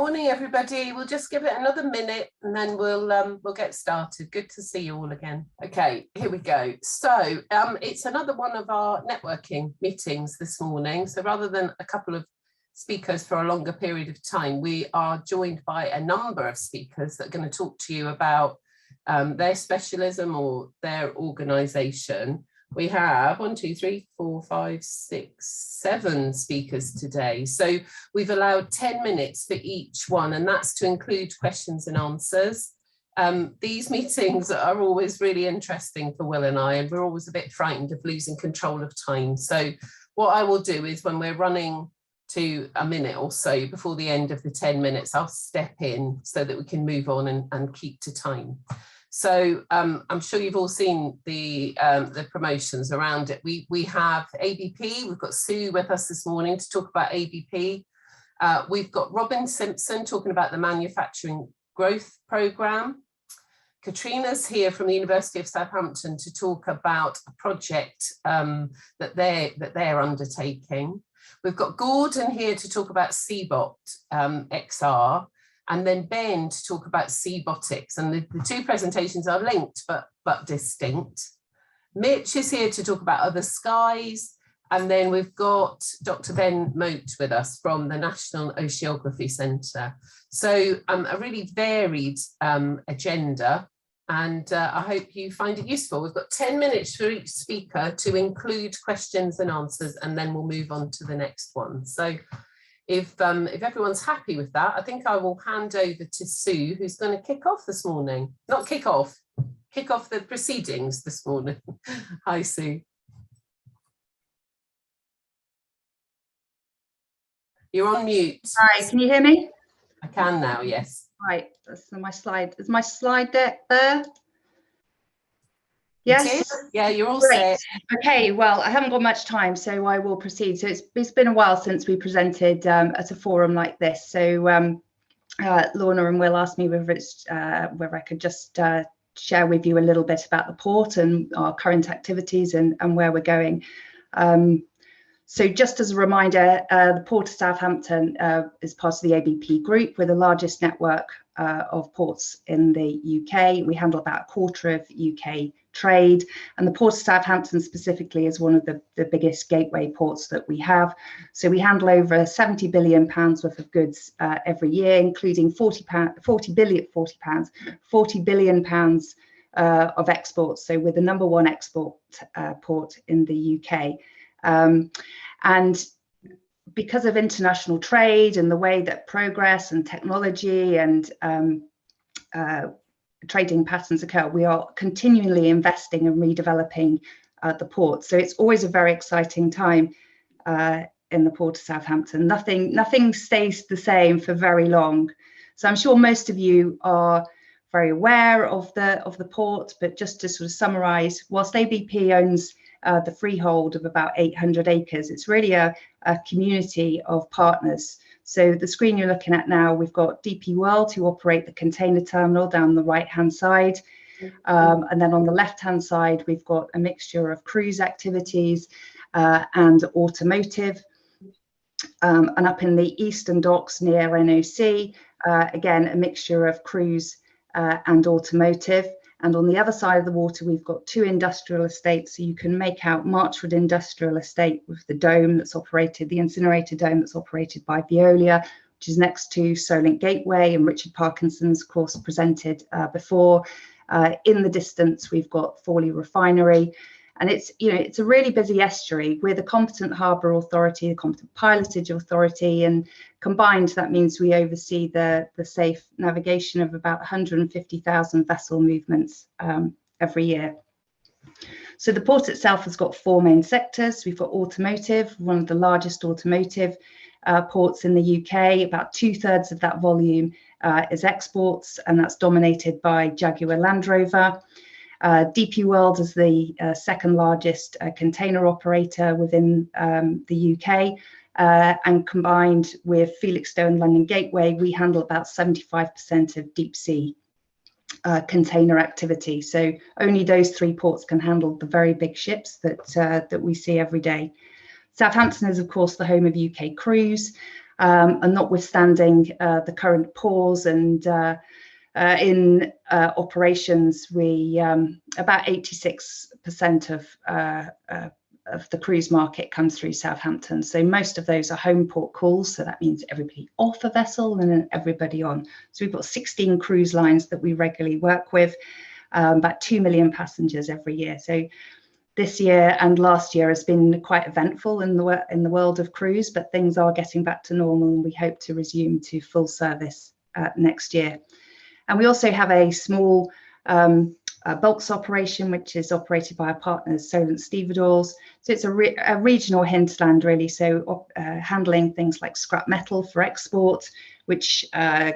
Morning, everybody. We'll just give it another minute and then we'll get started. Good to see you all again. Okay, here we go. So it's another one of our networking meetings this morning. So rather than a couple of speakers for a longer period of time, we are joined by a number of speakers that are going to talk to you about their specialism or their organisation. We have 1, 2, 3, 4, 5, 6, 7 speakers today. So we've allowed 10 minutes for each one, and that's to include questions and answers. These meetings are always really interesting for Will and I, and we're always a bit frightened of losing control of time. So what I will do is when we're running to a minute or so before the end of the 10 minutes, I'll step in so that we can move on and keep to time. So I'm sure you've all seen the promotions around it. We have ABP, we've got Sue with us this morning to talk about ABP. We've got Robin Simpson talking about the Manufacturing Growth Programme. Katrina's here from the University of Southampton to talk about a project that they're undertaking. We've got Gordon here to talk about Seabot XR. And then Ben to talk about CEbotiX, and the two presentations are linked but distinct. Mitch is here to talk about other skies, and then we've got Dr. Ben Moat with us from the National Oceanography Centre. So a really varied agenda, and I hope you find it useful. We've got 10 minutes for each speaker to include questions and answers, and then we'll move on to the next one. So if everyone's happy with that, I think I will hand over to Sue, who's going to kick off this morning. Not kick off the proceedings this morning. Hi, Sue. You're on mute. Hi, can you hear me? I can now, yes. Right, that's my slide. Is my slide deck there? Yes. Yeah, you're all Great. set. Okay, well, I haven't got much time, so I will proceed. So it's been a while since we presented at a forum like this. So Lorna and Will asked me whether I could just share with you a little bit about the port and our current activities and where we're going. So just as a reminder, the Port of Southampton is part of the ABP group. We're the largest network of ports in the UK. We handle about a quarter of UK trade, and the Port of Southampton specifically is one of the biggest gateway ports that we have. So we handle over £70 billion worth of goods every year, including £40 billion of exports. So we're the #1 export port in the UK. And because of international trade and the way that progress and technology and trading patterns occur, we are continually investing and redeveloping the port. So it's always a very exciting time in the Port of Southampton. Nothing stays the same for very long. So I'm sure most of you are very aware of the port, but just to sort of summarise, whilst ABP owns the freehold of about 800 acres, it's really a community of partners. So the screen you're looking at now, we've got DP World who operate the container terminal down the right-hand side. And then on the left-hand side, we've got a mixture of cruise activities and automotive. And up in the eastern docks near NOC, again, a mixture of cruise and automotive. And on the other side of the water, we've got 2 industrial estates. So you can make out Marchwood Industrial Estate with the dome that's operated, the incinerator dome that's operated by Veolia, which is next to Solent Gateway, and Richard Parkinson's, of course, presented before. In the distance, we've got Fawley Refinery. And it's a really busy estuary. We're the competent harbour authority, the competent pilotage authority, and combined that means we oversee the safe navigation of about 150,000 vessel movements every year. So the port itself has got 4 main sectors. We've got automotive, one of the largest automotive ports in the UK. About 2/3 of that volume is exports, and that's dominated by Jaguar Land Rover. DP World is the second largest container operator within the UK, and combined with Felixstowe and London Gateway, we handle about 75% of deep sea container activity. So only those 3 ports can handle the very big ships that we see every day. Southampton is, of course, the home of UK cruise. And notwithstanding the current pause and in operations, we about 86% of the cruise market comes through Southampton. So most of those are home port calls. So that means everybody off a vessel and then everybody on. So we've got 16 cruise lines that we regularly work with, about 2 million passengers every year. So this year and last year has been quite eventful in the world of cruise, but things are getting back to normal and we hope to resume to full service next year. And we also have a small bulks operation, which is operated by our partners, Solent Stevedores. So it's a regional hinterland, really. So handling things like scrap metal for export, which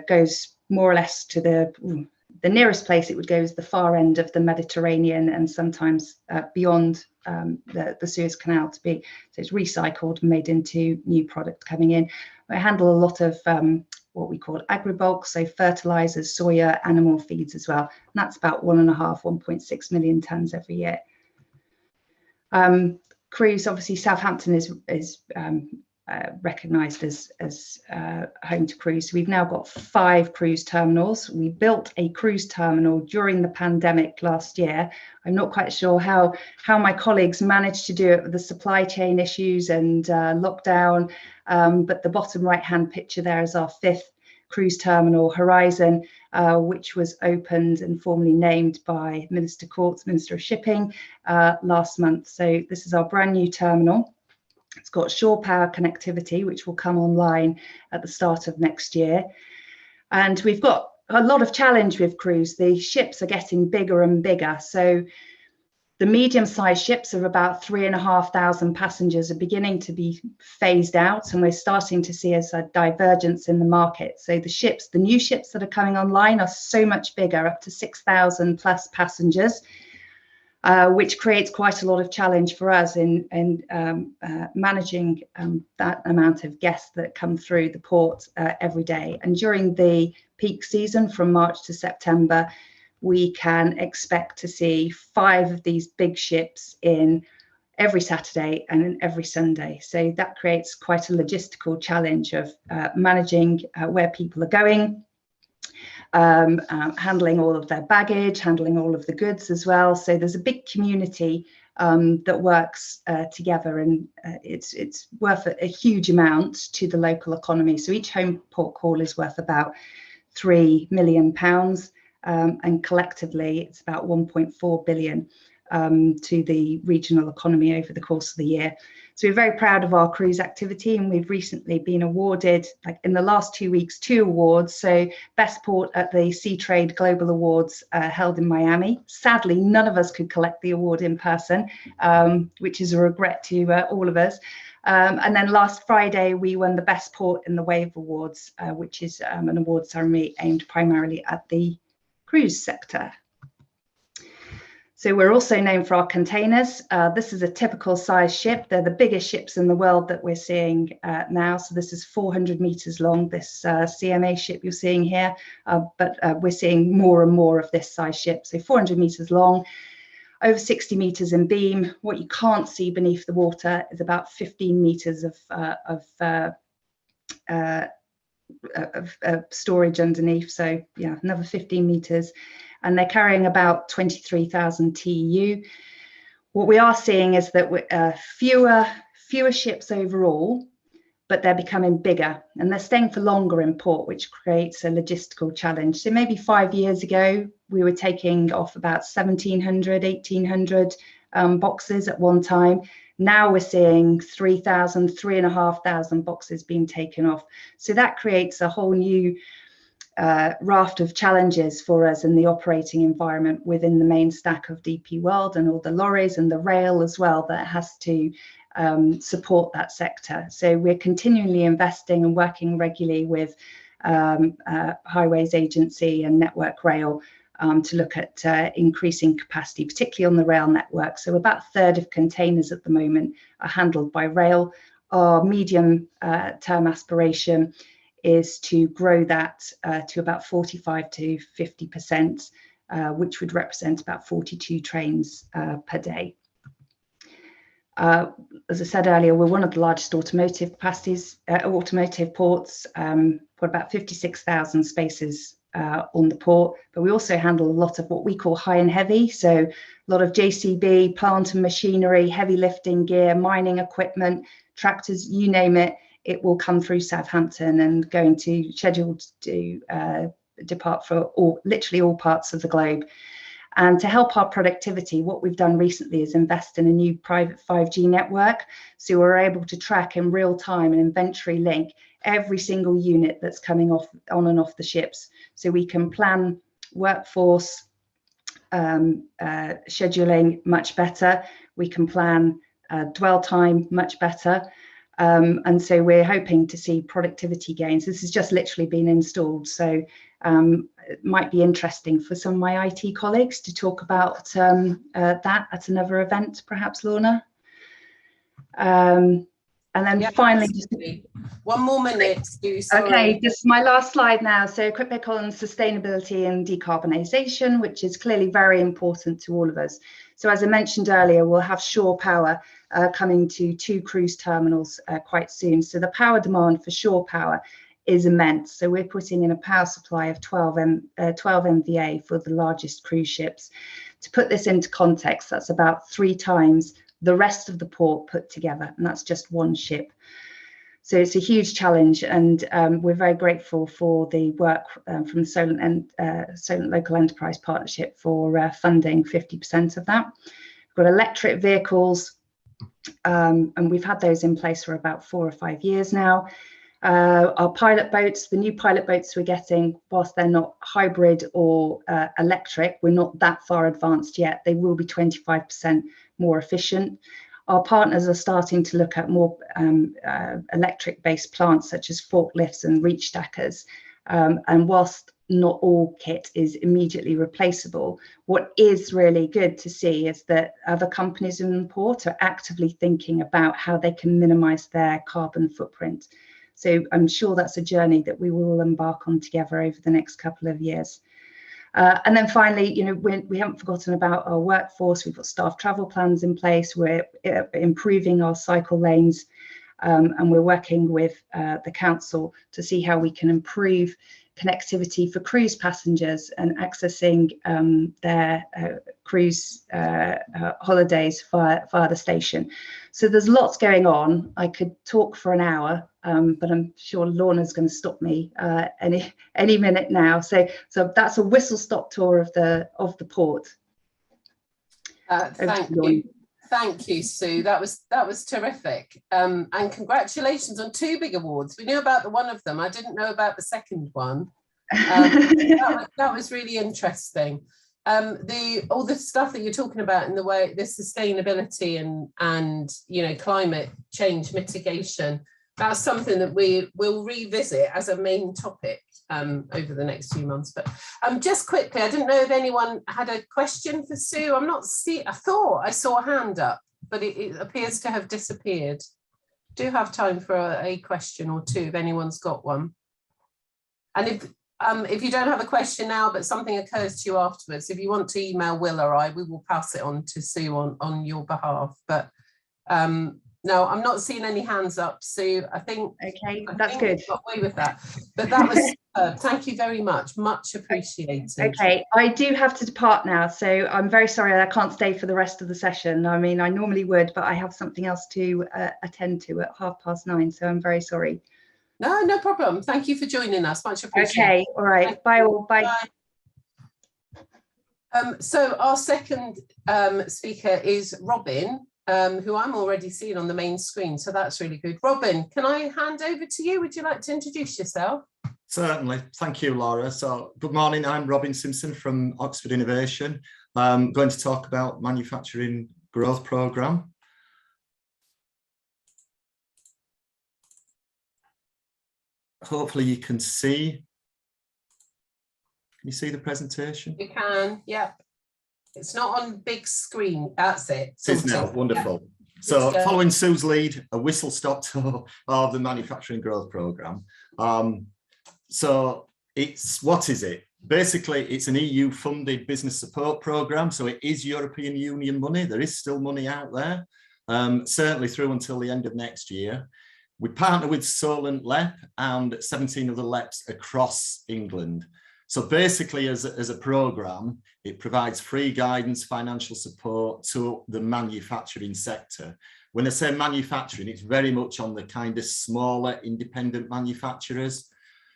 goes more or less to the nearest place it would go is the far end of the Mediterranean and sometimes beyond the Suez Canal to be. So it's recycled and made into new product coming in. We handle a lot of what we call agribulk, so fertilizers, soya, animal feeds as well. And that's about 1.6 million tons every year. Cruise, obviously, Southampton is recognised as home to cruise. So we've now got 5 cruise terminals. We built a cruise terminal during the pandemic last year. I'm not quite sure how my colleagues managed to do it with the supply chain issues and lockdown, but the bottom right-hand picture there is our 5th cruise terminal, Horizon, which was opened and formally named by Minister Courts, Minister of Shipping, last month. So this is our brand new terminal. It's got shore power connectivity, which will come online at the start of next year. And we've got a lot of challenge with cruise. The ships are getting bigger and bigger. So the medium-sized ships of about 3,500 passengers are beginning to be phased out, and we're starting to see a divergence in the market. So the new ships that are coming online are so much bigger, up to 6,000 plus passengers, which creates quite a lot of challenge for us in managing that amount of guests that come through the port every day. And during the peak season from March to September, we can expect to see 5 of these big ships in every Saturday and every Sunday. So that creates quite a logistical challenge of managing where people are going, handling all of their baggage, handling all of the goods as well. So there's a big community that works together, and it's worth a huge amount to the local economy. So each home port call is worth about £3 million, and collectively it's about 1.4 billion to the regional economy over the course of the year. So we're very proud of our cruise activity, and we've recently been awarded, like in the last 2 weeks, 2 awards. So Best Port at the Sea Trade Global Awards held in Miami. Sadly, none of us could collect the award in person, which is a regret to all of us. And then last Friday, we won the Best Port in the Wave Awards, which is an award ceremony aimed primarily at the cruise sector. So we're also known for our containers. This is a typical size ship. They're the biggest ships in the world that we're seeing now. So this is 400 meters long, this CMA ship you're seeing here, but we're seeing more and more of this size ship. So 400 meters long, over 60 meters in beam. What you can't see beneath the water is about 15 meters of storage underneath. So yeah, another 15 meters. And they're carrying about 23,000 TEU. What we are seeing is that fewer ships overall, but they're becoming bigger and they're staying for longer in port, which creates a logistical challenge. So maybe 5 years ago, we were taking off about 1,700, 1,800 boxes at one time. Now we're seeing 3,000, 3,500 boxes being taken off. So that creates a whole new raft of challenges for us in the operating environment within the main stack of DP World, and all the lorries and the rail as well that has to support that sector. So we're continually investing and working regularly with Highways Agency and Network Rail to look at increasing capacity, particularly on the rail network. So about a third of containers at the moment are handled by rail. Our medium term aspiration is to grow that to about 45 to 50%, which would represent about 42 trains per day. As I said earlier, we're one of the largest automotive ports. Got about 56,000 spaces on the port, but we also handle a lot of what we call high and heavy. So a lot of JCB, plant and machinery, heavy lifting gear, mining equipment, tractors, you name it, it will come through Southampton and scheduled to depart for literally all parts of the globe. And to help our productivity, what we've done recently is invest in a new private 5G network. So we're able to track in real time and inventory link every single unit that's coming on and off the ships. So we can plan workforce scheduling much better. We can plan dwell time much better. And so we're hoping to see productivity gains. This has just literally been installed. So it might be interesting for some of my IT colleagues to talk about that at another event, perhaps, Lorna. And then finally, just one more minute, Stu, okay, just my last slide now. So quick bit on sustainability and decarbonisation, which is clearly very important to all of us. So as I mentioned earlier, we'll have shore power coming to 2 cruise terminals quite soon. So the power demand for shore power is immense. So we're putting in a power supply of 12 MVA for the largest cruise ships. To put this into context, that's about 3 times the rest of the port put together, and that's just one ship. So it's a huge challenge, and we're very grateful for the work from the Solent Local Enterprise Partnership for funding 50% of that. We've got electric vehicles, and we've had those in place for about 4 or 5 years now. Our pilot boats, the new pilot boats we're getting, whilst they're not hybrid or electric, we're not that far advanced yet. They will be 25% more efficient. Our partners are starting to look at more electric-based plants such as forklifts and reach stackers. And whilst not all kit is immediately replaceable, what is really good to see is that other companies in the port are actively thinking about how they can minimise their carbon footprint. So I'm sure that's a journey that we will embark on together over the next couple of years. And then finally, you know, we haven't forgotten about our workforce. We've got staff travel plans in place. We're improving our cycle lanes, and we're working with the council to see how we can improve connectivity for cruise passengers and accessing their cruise holidays via the station. So there's lots going on. I could talk for an hour, but I'm sure Lorna's going to stop me any minute now. So that's a whistle-stop tour of the port. Thank you, Sue. That was terrific. And congratulations on 2 big awards. We knew about the one of them. I didn't know about the second one. That was really interesting. All the stuff that you're talking about in the way, the sustainability and you know, climate change mitigation, that's something that we will revisit as a main topic over the next few months. But just quickly, I didn't know if anyone had a question for Sue. I thought I saw a hand up, but it appears to have disappeared. Do have time for a question or two if anyone's got one. And if you don't have a question now, but something occurs to you afterwards, if you want to email Will or we will pass it on to Sue on your behalf. But no, I'm not seeing any hands up, Sue. I think that's good. Got away with that, but that was thank you very much appreciated. Okay, I do have to depart now, so I'm very sorry I can't stay for the rest of the session. I mean, I normally would, but I have something else to attend to at 9:30, so I'm very sorry. No problem. Thank you for joining us. Much appreciated. Okay, all right. Bye all. Bye. So our second speaker is Robin, who I'm already seeing on the main screen. So that's really good. Robin, can I hand over to you? Would you like to introduce yourself? Certainly. Thank you, Laura. So good morning. I'm Robin Simpson from Oxford Innovation. I'm going to talk about manufacturing growth programme. Hopefully you can see. Can you see the presentation? You can, yeah. It's not on big screen, that's it. It is now, wonderful. Yeah. So following Sue's lead, a whistle-stop tour of the manufacturing growth programme. So what is it? Basically, it's an EU-funded business support programme, so it is European Union money. There is still money out there. certainly through until the end of next year. We partner with Solent LEP and 17 other LEPs across England. So basically, as a programme, it provides free guidance, financial support to the manufacturing sector. When I say manufacturing, it's very much on the kind of smaller independent manufacturers.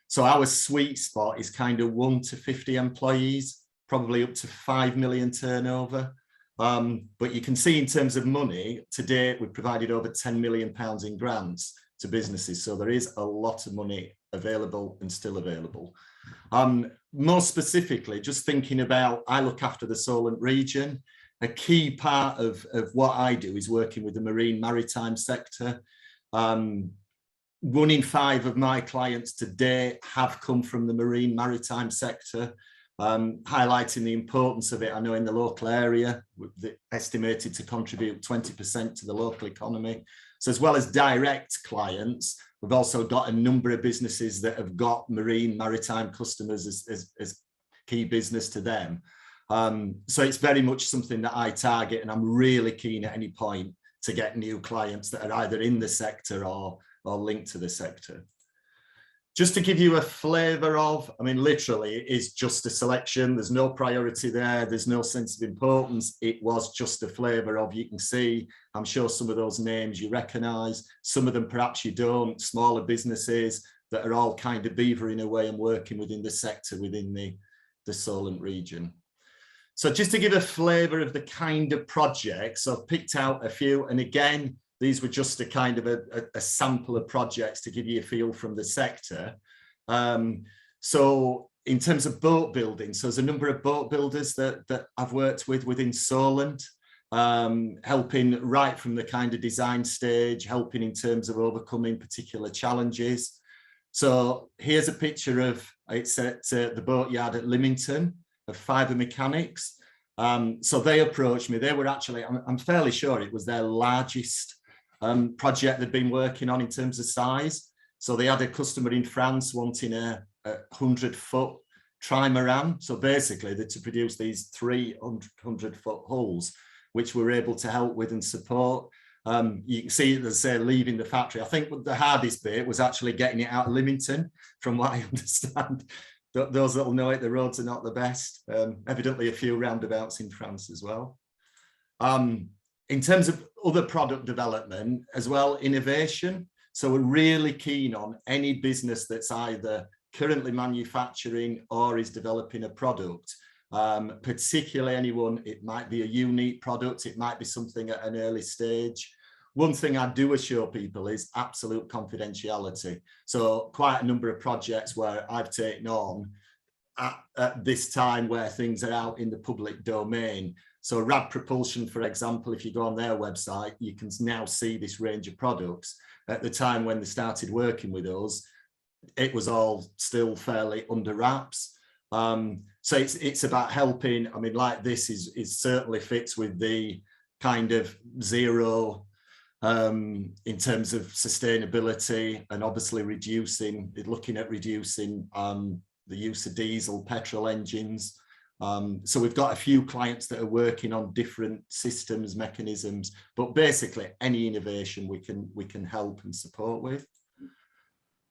So our sweet spot is kind of 1 to 50 employees, probably up to 5 million turnover. But you can see in terms of money, to date, we've provided over £10 million in grants to businesses. So there is a lot of money available and still available. More specifically, just thinking about, I look after the Solent region. A key part of what I do is working with the marine maritime sector. 1 in 5 of my clients today have come from the marine maritime sector, highlighting the importance of it. I know in the local area, estimated to contribute 20% to the local economy. So as well as direct clients, we've also got a number of businesses that have got marine maritime customers as key business to them. So it's very much something that I target, and I'm really keen at any point to get new clients that are either in the sector or linked to the sector. Just to give you a flavour of, I mean, literally it is just a selection. There's no priority there. There's no sense of importance. It was just a flavour of, you can see, I'm sure some of those names you recognise, some of them perhaps you don't, smaller businesses that are all kind of beavering away and working within the sector within the Solent region. So just to give a flavour of the kind of projects, I've picked out a few, and again, these were just a kind of a sample of projects to give you a feel from the sector. So in terms of boat building, so there's a number of boat builders that I've worked with within Solent, helping right from the kind of design stage, helping in terms of overcoming particular challenges. So here's a picture of, it's at the boatyard at Lymington, of Fibre Mechanics. So they approached me. They were actually, I'm fairly sure it was their largest project they'd been working on in terms of size. So they had a customer in France wanting a 100-foot trimaran. So basically they're to produce these 300-foot hulls, which we're able to help with and support. You can see they say leaving the factory. I think the hardest bit was actually getting it out of Lymington, from what I understand. Those that'll know it, the roads are not the best. Evidently a few roundabouts in France as well. In terms of other product development as well, innovation. So we're really keen on any business that's either currently manufacturing or is developing a product, particularly anyone, it might be a unique product, it might be something at an early stage. One thing I do assure people is absolute confidentiality. So quite a number of projects where I've taken on at this time where things are out in the public domain. So Rad Propulsion, for example, if you go on their website, you can now see this range of products. At the time when they started working with us, it was all still fairly under wraps. So it's about helping. I mean, like this is certainly fits with the kind of zero in terms of sustainability, and obviously looking at reducing the use of diesel, petrol engines. So we've got a few clients that are working on different systems, mechanisms, but basically any innovation we can help and support with.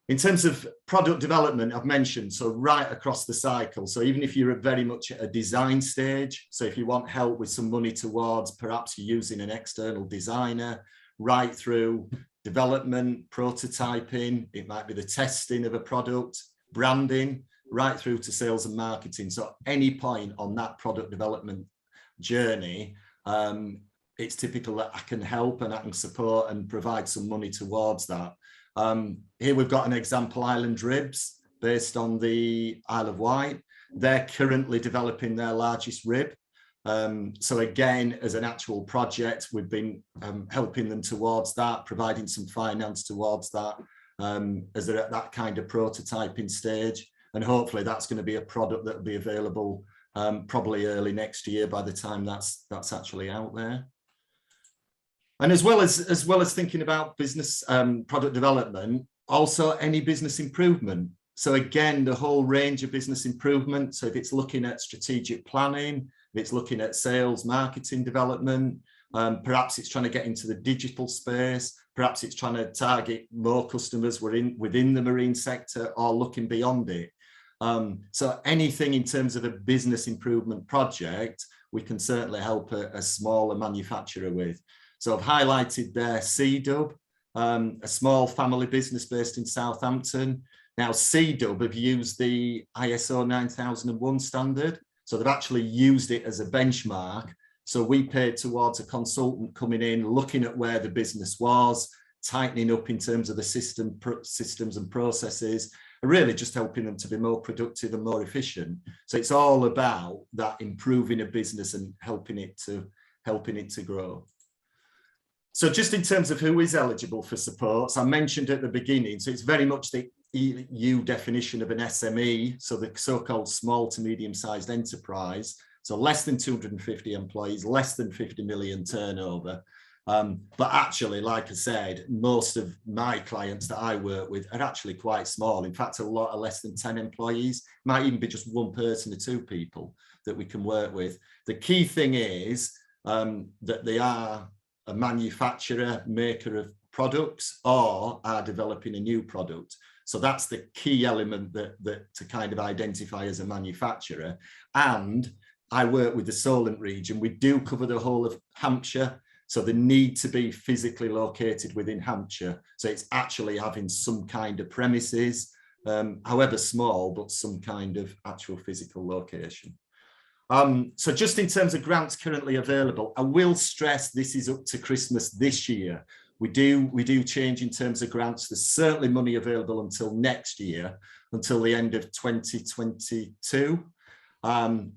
In terms of product development, I've mentioned, so right across the cycle. So even if you're very much at a design stage, so if you want help with some money towards, perhaps you're using an external designer, right through development, prototyping, it might be the testing of a product, branding, right through to sales and marketing. So any point on that product development journey, it's typical that I can help and I can support and provide some money towards that. Here we've got an example, Island Ribs, based on the Isle of Wight. They're currently developing their largest rib. So again, as an actual project, we've been helping them towards that, providing some finance towards that, as they're at that kind of prototyping stage. And hopefully that's going to be a product that will be available probably early next year by the time that's actually out there. And as well as thinking about business product development, also any business improvement. So again, the whole range of business improvement. So if it's looking at strategic planning, if it's looking at sales, marketing development, Perhaps it's trying to get into the digital space. Perhaps it's trying to target more customers within the marine sector or looking beyond it. So anything in terms of a business improvement project, we can certainly help a smaller manufacturer with. So I've highlighted there Seabot, a small family business based in Southampton. Now Seabot have used the ISO 9001 standard. So they've actually used it as a benchmark. So we paid towards a consultant coming in, looking at where the business was, tightening up in terms of the systems and processes, and really just helping them to be more productive and more efficient. So it's all about that improving a business and helping it to grow. So just in terms of who is eligible for supports, I mentioned at the beginning, so it's very much the EU definition of an SME, so the so-called small to medium-sized enterprise. So less than 250 employees, less than 50 million turnover. But actually, like I said, most of my clients that I work with are actually quite small. In fact, a lot are less than 10 employees, might even be just one person or two people that we can work with. The key thing is that they are a manufacturer, maker of products, or are developing a new product. So that's the key element that to kind of identify as a manufacturer. And I work with the Solent region. We do cover the whole of Hampshire. So they need to be physically located within Hampshire. So it's actually having some kind of premises, however small, but some kind of actual physical location. So just in terms of grants currently available, I will stress this is up to Christmas this year. We do change in terms of grants. There's certainly money available until next year, until the end of 2022.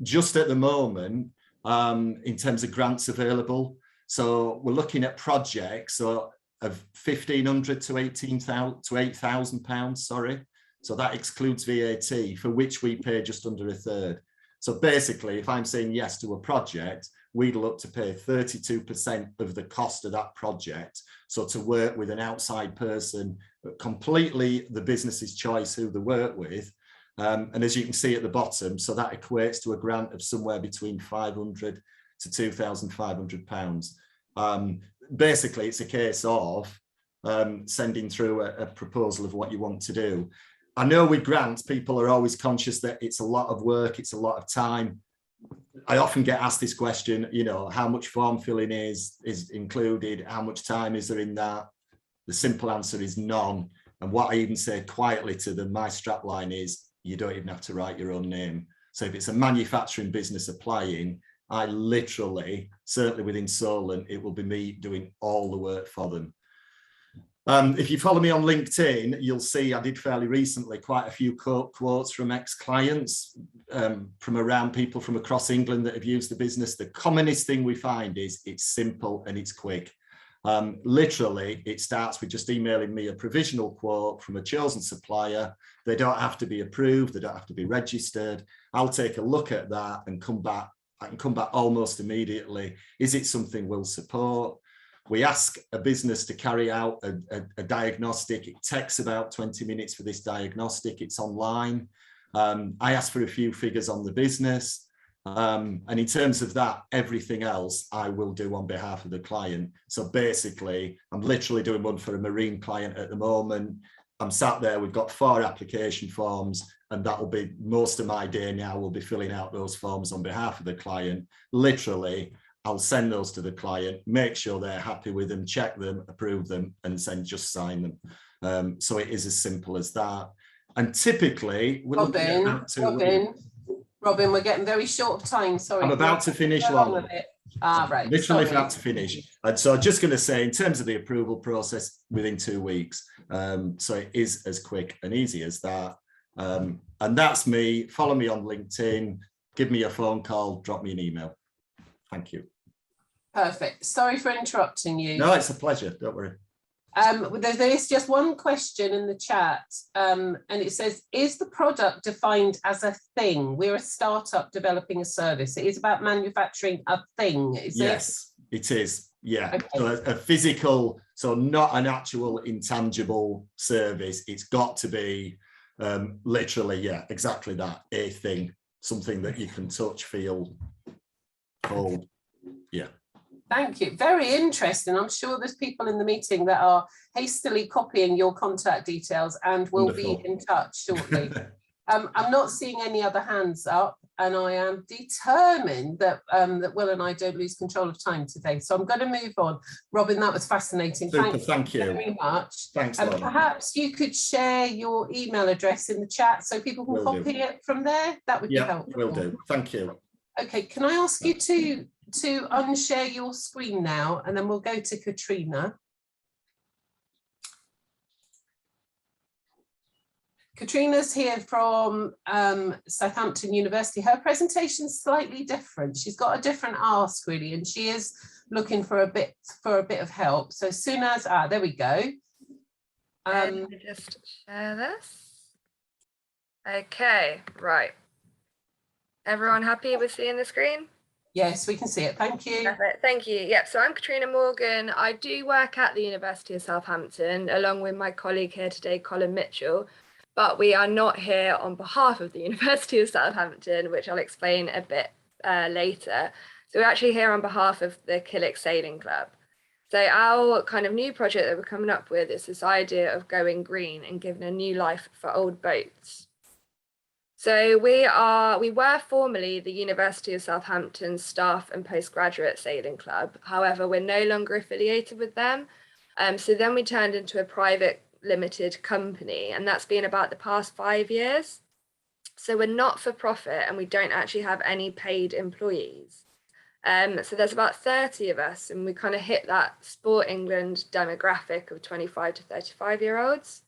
Just at the moment, in terms of grants available, so we're looking at projects of £1,500 to £8,000, sorry. So that excludes VAT, for which we pay just under a third. So basically, if I'm saying yes to a project, we'd look to pay 32% of the cost of that project. So to work with an outside person, completely the business's choice who they work with. And as you can see at the bottom, so that equates to a grant of somewhere between £500 to £2,500. Basically, it's a case of sending through a proposal of what you want to do. I know with grants, people are always conscious that it's a lot of work, it's a lot of time. I often get asked this question, you know, how much form filling is included, how much time is there in that? The simple answer is none. And what I even say quietly to them, my strapline is, you don't even have to write your own name. So if it's a manufacturing business applying, I literally, certainly within Solent, it will be me doing all the work for them. If you follow me on LinkedIn, you'll see I did fairly recently quite a few quotes from ex-clients from around people from across England that have used the business. The commonest thing we find is it's simple and it's quick. Literally, it starts with just emailing me a provisional quote from a chosen supplier. They don't have to be approved. They don't have to be registered. I'll take a look at that and come back. I can come back almost immediately. Is it something we'll support? We ask a business to carry out a diagnostic. It takes about 20 minutes for this diagnostic. It's online. I ask for a few figures on the business. And in terms of that, everything else I will do on behalf of the client. So basically, I'm literally doing one for a marine client at the moment. I'm sat there, we've got 4 application forms, and that will be most of my day now. We'll be filling out those forms on behalf of the client. Literally, I'll send those to the client, make sure they're happy with them, check them, approve them, and then just sign them. So it is as simple as that. And typically, we're Robin, we're getting very short of time. Sorry, I'm about to finish. Right. Literally about to finish. And so I'm just going to say, in terms of the approval process, within 2 weeks. So it is as quick and easy as that. And that's me. Follow me on LinkedIn. Give me a phone call. Drop me an email. Thank you. Perfect. Sorry for interrupting you. No, it's a pleasure. Don't worry. There is just one question in the chat, and it says, is the product defined as a thing? We're a startup developing a service. It is about manufacturing a thing, is it? Yes, it is. Yeah. Okay. So a physical, so not an actual intangible service. It's got to be literally, yeah, exactly that, a thing, something that you can touch, feel, hold. Yeah. Thank you. Very interesting. I'm sure there's people in the meeting that are hastily copying your contact details and will Wonderful. be in touch shortly. I'm not seeing any other hands up, and I am determined that that Will and I don't lose control of time today. So I'm going to move on. Robin, that was fascinating. Super, thank you very much. Thanks, And Lauren. perhaps you could share your email address in the chat so people can copy it from there. That would be helpful. Will do. Thank you. Okay, can I ask you to unshare your screen now, and then we'll go to Katrina. Katrina's here from Southampton University. Her presentation's slightly different. She's got a different ask really, and she is looking for a bit of help. So as soon as there we go. Let me just share this. Okay, right. Everyone happy with seeing the screen? Yes, we can see it. Thank you. Perfect. Thank you. Yep. So I'm Katrina Morgan. I do work at the University of Southampton along with my colleague here today, Colin Mitchell. But we are not here on behalf of the University of Southampton, which I'll explain a bit later. So we're actually here on behalf of the Killick Sailing Club. So our kind of new project that we're coming up with is this idea of going green and giving a new life for old boats. So we were formerly the University of Southampton Staff and Postgraduate Sailing Club. However, we're no longer affiliated with them. So then we turned into a private limited company, and that's been about the past 5 years. So we're not for profit, and we don't actually have any paid employees. So there's about 30 of us, and we kind of hit that Sport England demographic of 25 to 35-year-olds.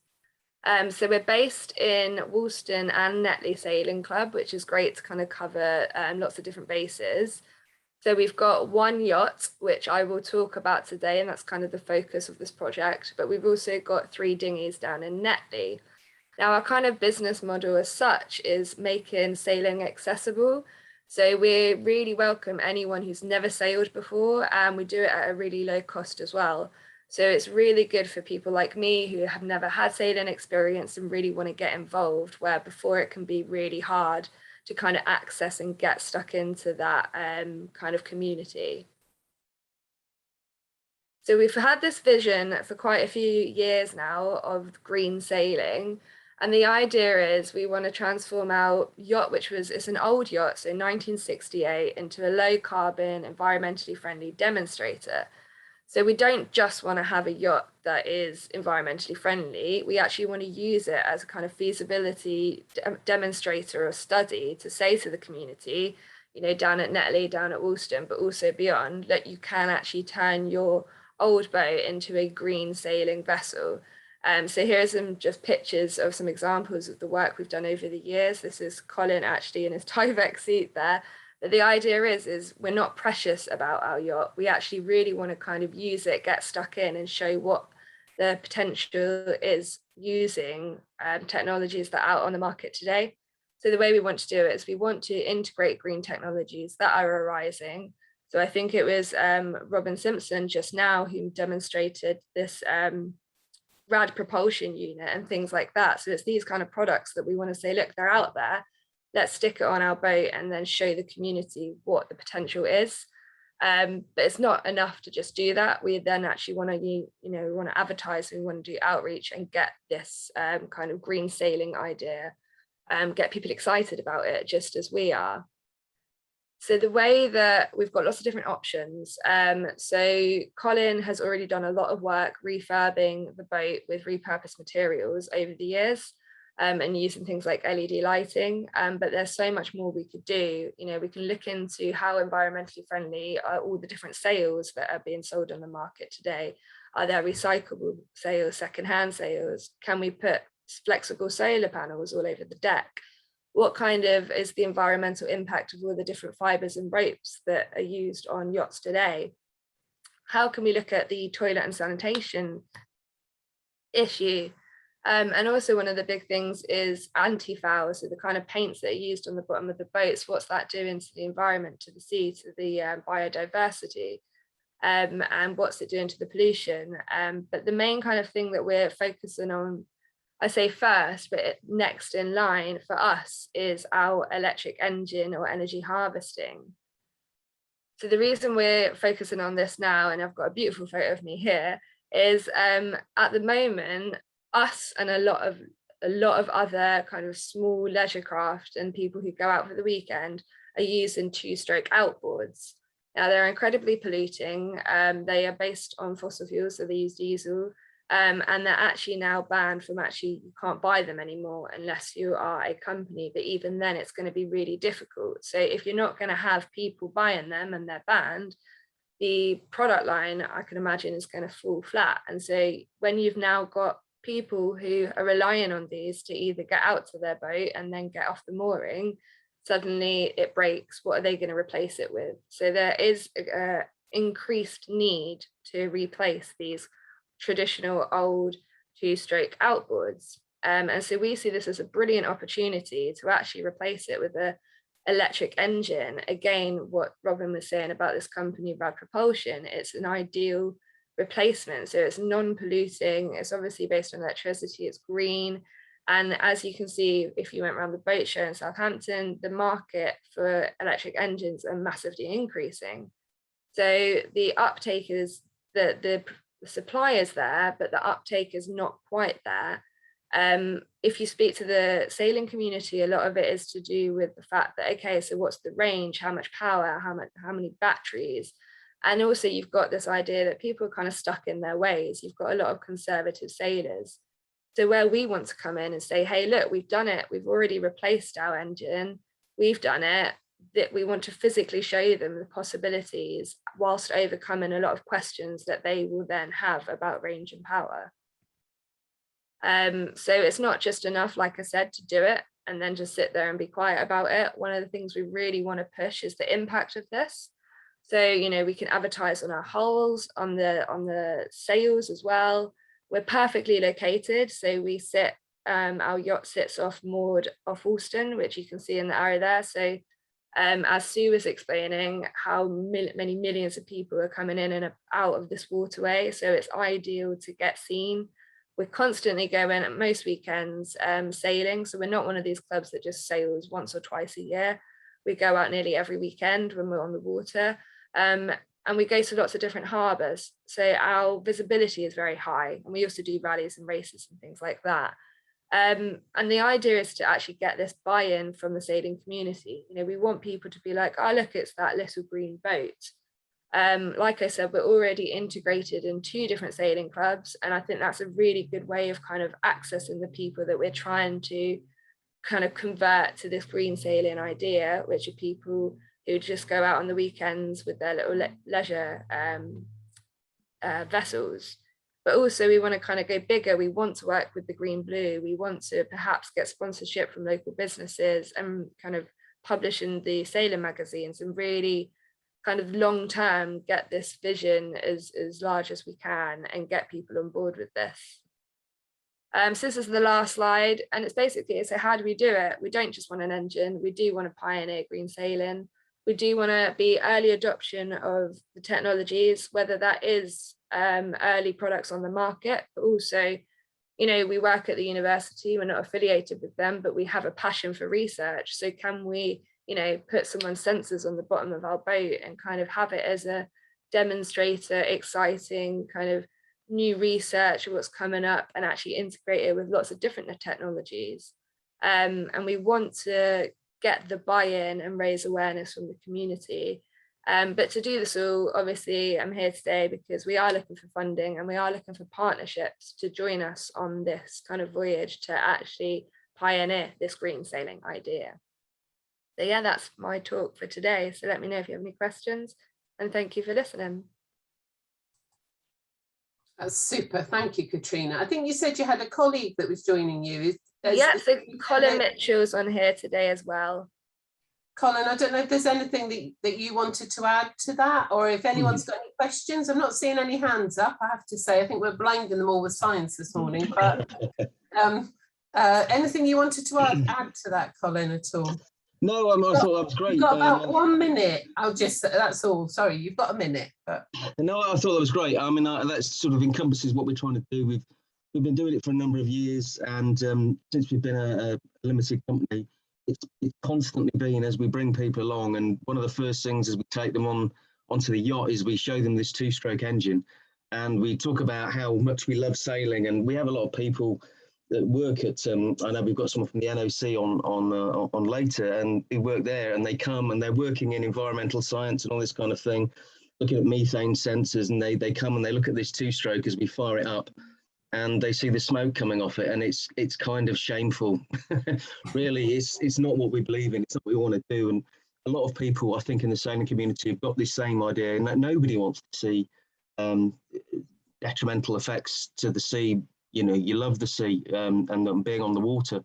So we're based in Woolston and Netley Sailing Club, which is great to kind of cover lots of different bases. So we've got one yacht, which I will talk about today, and that's kind of the focus of this project. But we've also got 3 dinghies down in Netley. Now, our kind of business model as such is making sailing accessible. So we really welcome anyone who's never sailed before, and we do it at a really low cost as well. So it's really good for people like me who have never had sailing experience and really want to get involved, where before it can be really hard to kind of access and get stuck into that kind of community. So we've had this vision for quite a few years now of green sailing. And the idea is we want to transform our yacht, it's an old yacht, so 1968, into a low carbon, environmentally friendly demonstrator. So we don't just want to have a yacht that is environmentally friendly. We actually want to use it as a kind of feasibility demonstrator or study to say to the community, you know, down at Netley, down at Woolston, but also beyond, that you can actually turn your old boat into a green sailing vessel. So here's some just pictures of some examples of the work we've done over the years. This is Colin actually in his Tyvek seat there. But the idea is we're not precious about our yacht. We actually really want to kind of use it, get stuck in and show what the potential is using technologies that are out on the market today. So the way we want to do it is we want to integrate green technologies that are arising. So I think it was Robin Simpson just now who demonstrated this rad propulsion unit and things like that. So it's these kind of products that we want to say, look, they're out there. Let's stick it on our boat and then show the community what the potential is. But it's not enough to just do that. We then actually want to, we want to advertise, we want to do outreach and get this kind of green sailing idea, get people excited about it, just as we are. So the way that we've got lots of different options. So Colin has already done a lot of work refurbing the boat with repurposed materials over the years. And using things like LED lighting, but there's so much more we could do. We can look into how environmentally friendly are all the different sails that are being sold on the market today. Are there recyclable sails, secondhand sails? Can we put flexible solar panels all over the deck? What kind of is the environmental impact of all the different fibers and ropes that are used on yachts today? How can we look at the toilet and sanitation issue? And also one of the big things is anti-foul, so the kind of paints that are used on the bottom of the boats, what's that doing to the environment, to the sea, to the biodiversity, and what's it doing to the pollution? But the main kind of thing that we're focusing on, I say first, but next in line for us is our electric engine or energy harvesting. So the reason we're focusing on this now, and I've got a beautiful photo of me here, is at the moment, us and a lot of other kind of small leisure craft and people who go out for the weekend are using two-stroke outboards. Now they're incredibly polluting. They are based on fossil fuels, so they use diesel, and they're actually now banned from you can't buy them anymore unless you are a company, but even then it's going to be really difficult. So if you're not going to have people buying them and they're banned, the product line, I can imagine, is going to fall flat. And so when you've now got people who are relying on these to either get out to their boat and then get off the mooring, suddenly it breaks. What are they going to replace it with? So there is an increased need to replace these traditional old two-stroke outboards. And so we see this as a brilliant opportunity to actually replace it with a electric engine. Again, what Robin was saying about this company, Rad Propulsion, it's an ideal replacement. So it's non-polluting, it's obviously based on electricity, it's green. And as you can see, if you went around the boat show in Southampton, the market for electric engines are massively increasing. So the uptake is, the supply is there, but the uptake is not quite there. If you speak to the sailing community, a lot of it is to do with the fact that, okay, so what's the range, how much power, how many batteries? And also you've got this idea that people are kind of stuck in their ways. You've got a lot of conservative sailors. So where we want to come in and say, hey, look, we've done it. We've already replaced our engine. We've done it. That we want to physically show them the possibilities whilst overcoming a lot of questions that they will then have about range and power. So it's not just enough, like I said, to do it and then just sit there and be quiet about it. One of the things we really want to push is the impact of this. So, you know, we can advertise on our hulls, on the sails as well. We're perfectly located. So we sit, our yacht sits moored off Alston, which you can see in the arrow there. So as Sue was explaining, how many millions of people are coming in and out of this waterway. So it's ideal to get seen. We're constantly going at most weekends sailing. So we're not one of these clubs that just sails once or twice a year. We go out nearly every weekend when we're on the water. And we go to lots of different harbours. So our visibility is very high. And we also do rallies and races and things like that. And the idea is to actually get this buy-in from the sailing community. You know, we want people to be like, oh, look, it's that little green boat. Like I said, we're already integrated in 2 different sailing clubs. And I think that's a really good way of kind of accessing the people that we're trying to kind of convert to this green sailing idea, which are people who just go out on the weekends with their little leisure vessels. But also we want to kind of go bigger. We want to work with the Green Blue. We want to perhaps get sponsorship from local businesses and kind of publish in the sailing magazines and really kind of long term get this vision as large as we can and get people on board with this. So this is the last slide, and it's basically, so how do we do it? We don't just want an engine. We do want to pioneer green sailing. We do want to be early adoption of the technologies, whether that is early products on the market, but also, you know, we work at the university, we're not affiliated with them, but we have a passion for research. So can we, you know, put someone's sensors on the bottom of our boat and kind of have it as a demonstrator, exciting kind of new research of what's coming up and actually integrate it with lots of different technologies. And we want to get the buy-in and raise awareness from the community. But to do this all, obviously, I'm here today because we are looking for funding and we are looking for partnerships to join us on this kind of voyage to actually pioneer this green sailing idea. So yeah, that's my talk for today. So let me know if you have any questions, and thank you for listening. That's super. Thank you, Katrina. I think you said you had a colleague that was joining you. Yeah, so Colin Mitchell's on here today as well. Colin, I don't know if there's anything that you wanted to add to that, or if anyone's got any questions. I'm not seeing any hands up, I have to say. I think we're blinding them all with science this morning. But anything you wanted to add to that, Colin, at all? No, I thought that was great. You've got about 1 minute. That's all. Sorry, you've got a minute. But no, I thought that was great. I mean, that sort of encompasses what we're trying to do. We've been doing it for a number of years, and since we've been a limited company, it's constantly been as we bring people along. And one of the first things is we take them on onto the yacht is we show them this two-stroke engine, and we talk about how much we love sailing. And we have a lot of people that work at, I know we've got someone from the NOC on later, and they work there, and they come and they're working in environmental science and all this kind of thing, looking at methane sensors, and they come and they look at this two-stroke as we fire it up, and they see the smoke coming off it, and it's kind of shameful. Really, it's not what we believe in. It's not what we want to do. And a lot of people, I think, in the sailing community have got this same idea, and that nobody wants to see detrimental effects to the sea. You know, you love the sea and being on the water,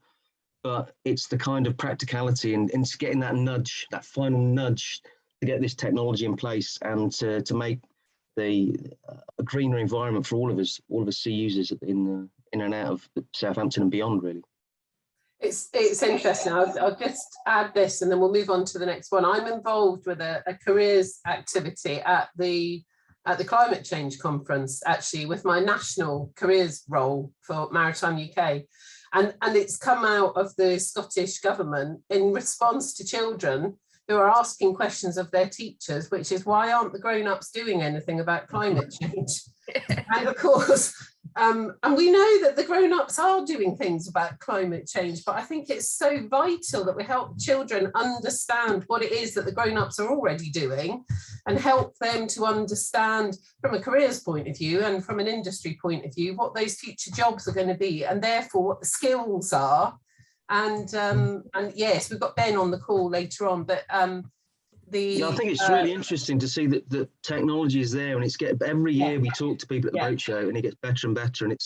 but it's the kind of practicality and it's getting that nudge, that final nudge to get this technology in place and to make a greener environment for all of us sea users in and out of Southampton and beyond, really. It's interesting. I'll just add this and then we'll move on to the next one. I'm involved with a careers activity at the climate change conference, actually, with my national careers role for Maritime UK. And it's come out of the Scottish government in response to children who are asking questions of their teachers, which is, why aren't the grown-ups doing anything about climate change? And of course, and we know that the grown-ups are doing things about climate change, but I think it's so vital that we help children understand what it is that the grown-ups are already doing and help them to understand from a careers point of view and from an industry point of view what those future jobs are going to be, and therefore what the skills are. And yes, we've got Ben on the call later on, but yeah, I think it's really interesting to see that the technology is there, and every year we talk to people at the boat show, and it gets better and better, and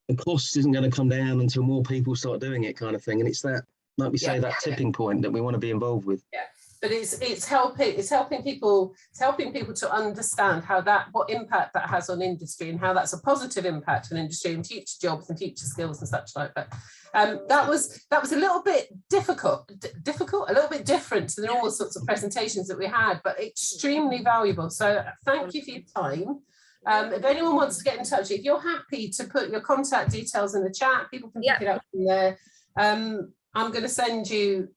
the cost isn't going to come down until more people start doing it, kind of thing. And it's that, like we say, that tipping point that we want to be involved with. Yeah. But it's helping people to understand what impact that has on industry, and how that's a positive impact on industry and future jobs and future skills and such like that. That was a little bit difficult, a little bit different to the normal sorts of presentations that we had, but extremely valuable. So thank you for your time. If anyone wants to get in touch, if you're happy to put your contact details in the chat, people can pick it up from there. I'm going to send you,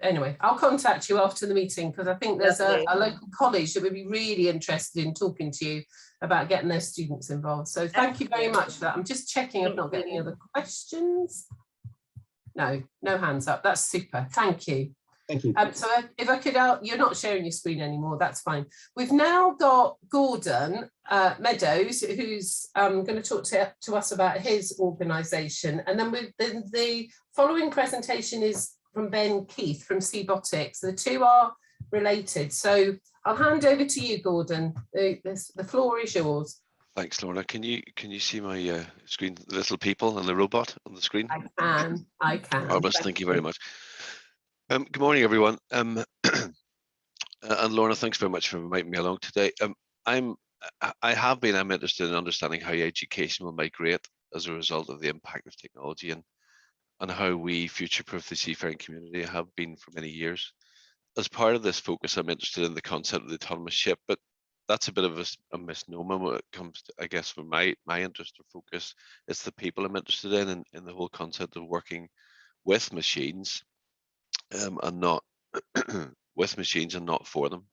anyway, I'll contact you after the meeting, because I think there's a local college that would be really interested in talking to you about getting their students involved. So thank you very much for that. I'm just checking I've not got any other questions. No hands up. That's super. Thank you. Thank you. So if I could, you're not sharing your screen anymore, that's fine. We've now got Gordon Meadows, who's going to talk to us about his organisation. And then the following presentation is from Ben Keith from CEbotiX. The two are related. So I'll hand over to you, Gordon. The floor is yours. Thanks, Lorna. Can you see my screen, the little people and the robot on the screen? I can. Marvelous, thank you very much. Good morning, everyone. And Lorna, thanks very much for inviting me along today. I'm interested in understanding how education will migrate as a result of the impact of technology, and how we future-proof the seafaring community have been for many years. As part of this focus, I'm interested in the concept of the autonomous ship, but that's a bit of a misnomer when it comes to, I guess, for my interest or focus. It's the people I'm interested in the whole concept of working with machines, and not with machines and not for them.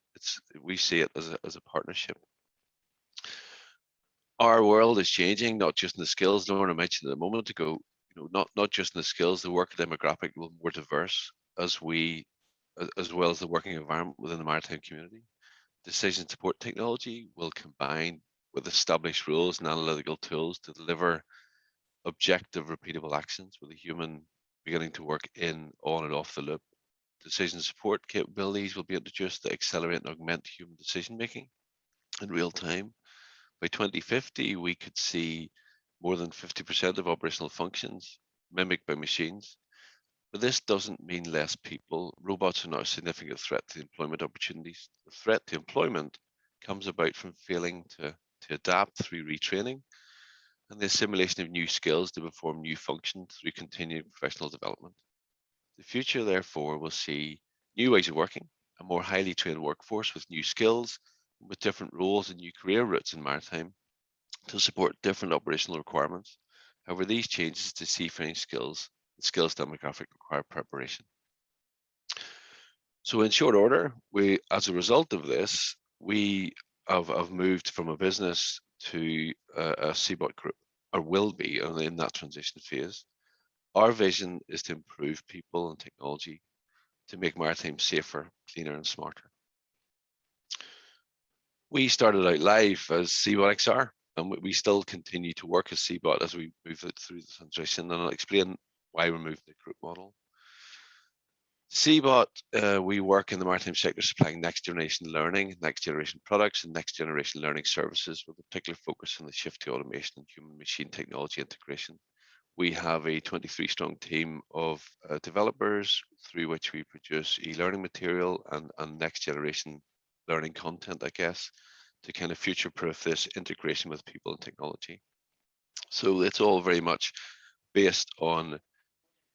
We see it as a partnership. Our world is changing, not just in the skills. Lorna mentioned it a moment ago. Not just in the skills, the worker demographic will be more diverse as well as the working environment within the maritime community. Decision support technology will combine with established rules and analytical tools to deliver objective, repeatable actions with a human beginning to work in, on, and off the loop. Decision support capabilities will be introduced to accelerate and augment human decision making in real time. By 2050, we could see more than 50% of operational functions mimicked by machines. But this doesn't mean less people. Robots are not a significant threat to employment opportunities. The threat to employment comes about from failing to adapt through retraining and the assimilation of new skills to perform new functions through continued professional development. The future, therefore, will see new ways of working, a more highly trained workforce with new skills, with different roles and new career routes in maritime to support different operational requirements. However, these changes to seafaring skills, the skills demographic require preparation. So in short order, as a result of this, we have moved from a business to a Seabot group, or will be in that transition phase. Our vision is to improve people and technology to make maritime safer, cleaner, and smarter. We started out live as CEbotiX, and we still continue to work as Seabot as we move it through the transition, and I'll explain why we're moving the group model. Seabot, we work in the maritime sector supplying next generation learning, next generation products, and next generation learning services with a particular focus on the shift to automation and human machine technology integration. We have a 23 strong team of developers through which we produce e-learning material and next generation learning content, I guess, to kind of future-proof this integration with people and technology. So it's all very much based on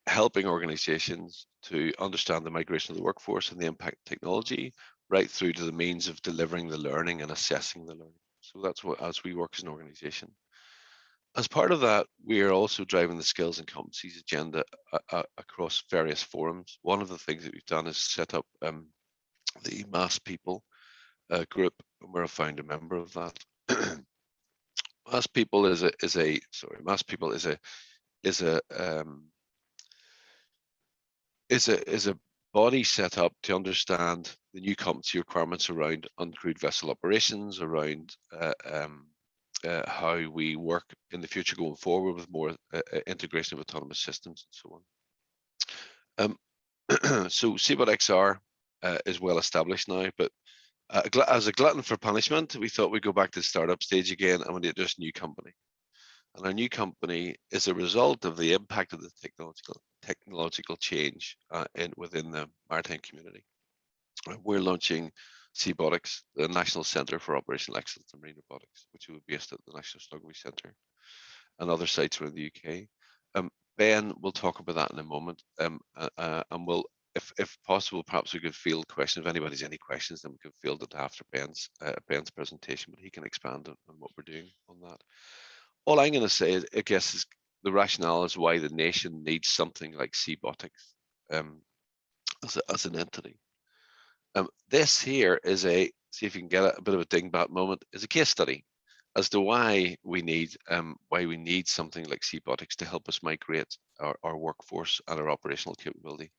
helping organizations to understand the migration of the workforce and the impact of technology, right through to the means of delivering the learning and assessing the learning. So that's what, as we work as an organization. As part of that, we are also driving the skills and competencies agenda across various forums. One of the things that we've done is set up the Mass People group, and we're a founder member of that. Mass People is a body set up to understand the new competency requirements around uncrewed vessel operations, around how we work in the future going forward with more integration of autonomous systems and so on. So CEbotiX is well established now, but as a glutton for punishment, we thought we'd go back to the startup stage again and we'd just a new company. And our new company is a result of the impact of the technological change within the maritime community. We're launching CEbotiX, the National Centre for Operational Excellence in Marine Robotics, which will be based at the National Oceanography Centre and other sites around the UK. Ben will talk about that in a moment, and we'll, if possible, perhaps we could field questions. If anybody's any questions, then we could field it after Ben's presentation, but he can expand on what we're doing on that. All I'm going to say, I guess, is the rationale is why the nation needs something like CEbotiX as an entity. This here is see if you can get a bit of a dingbat moment, is a case study as to why we need something like CEbotiX to help us migrate our workforce and our operational capability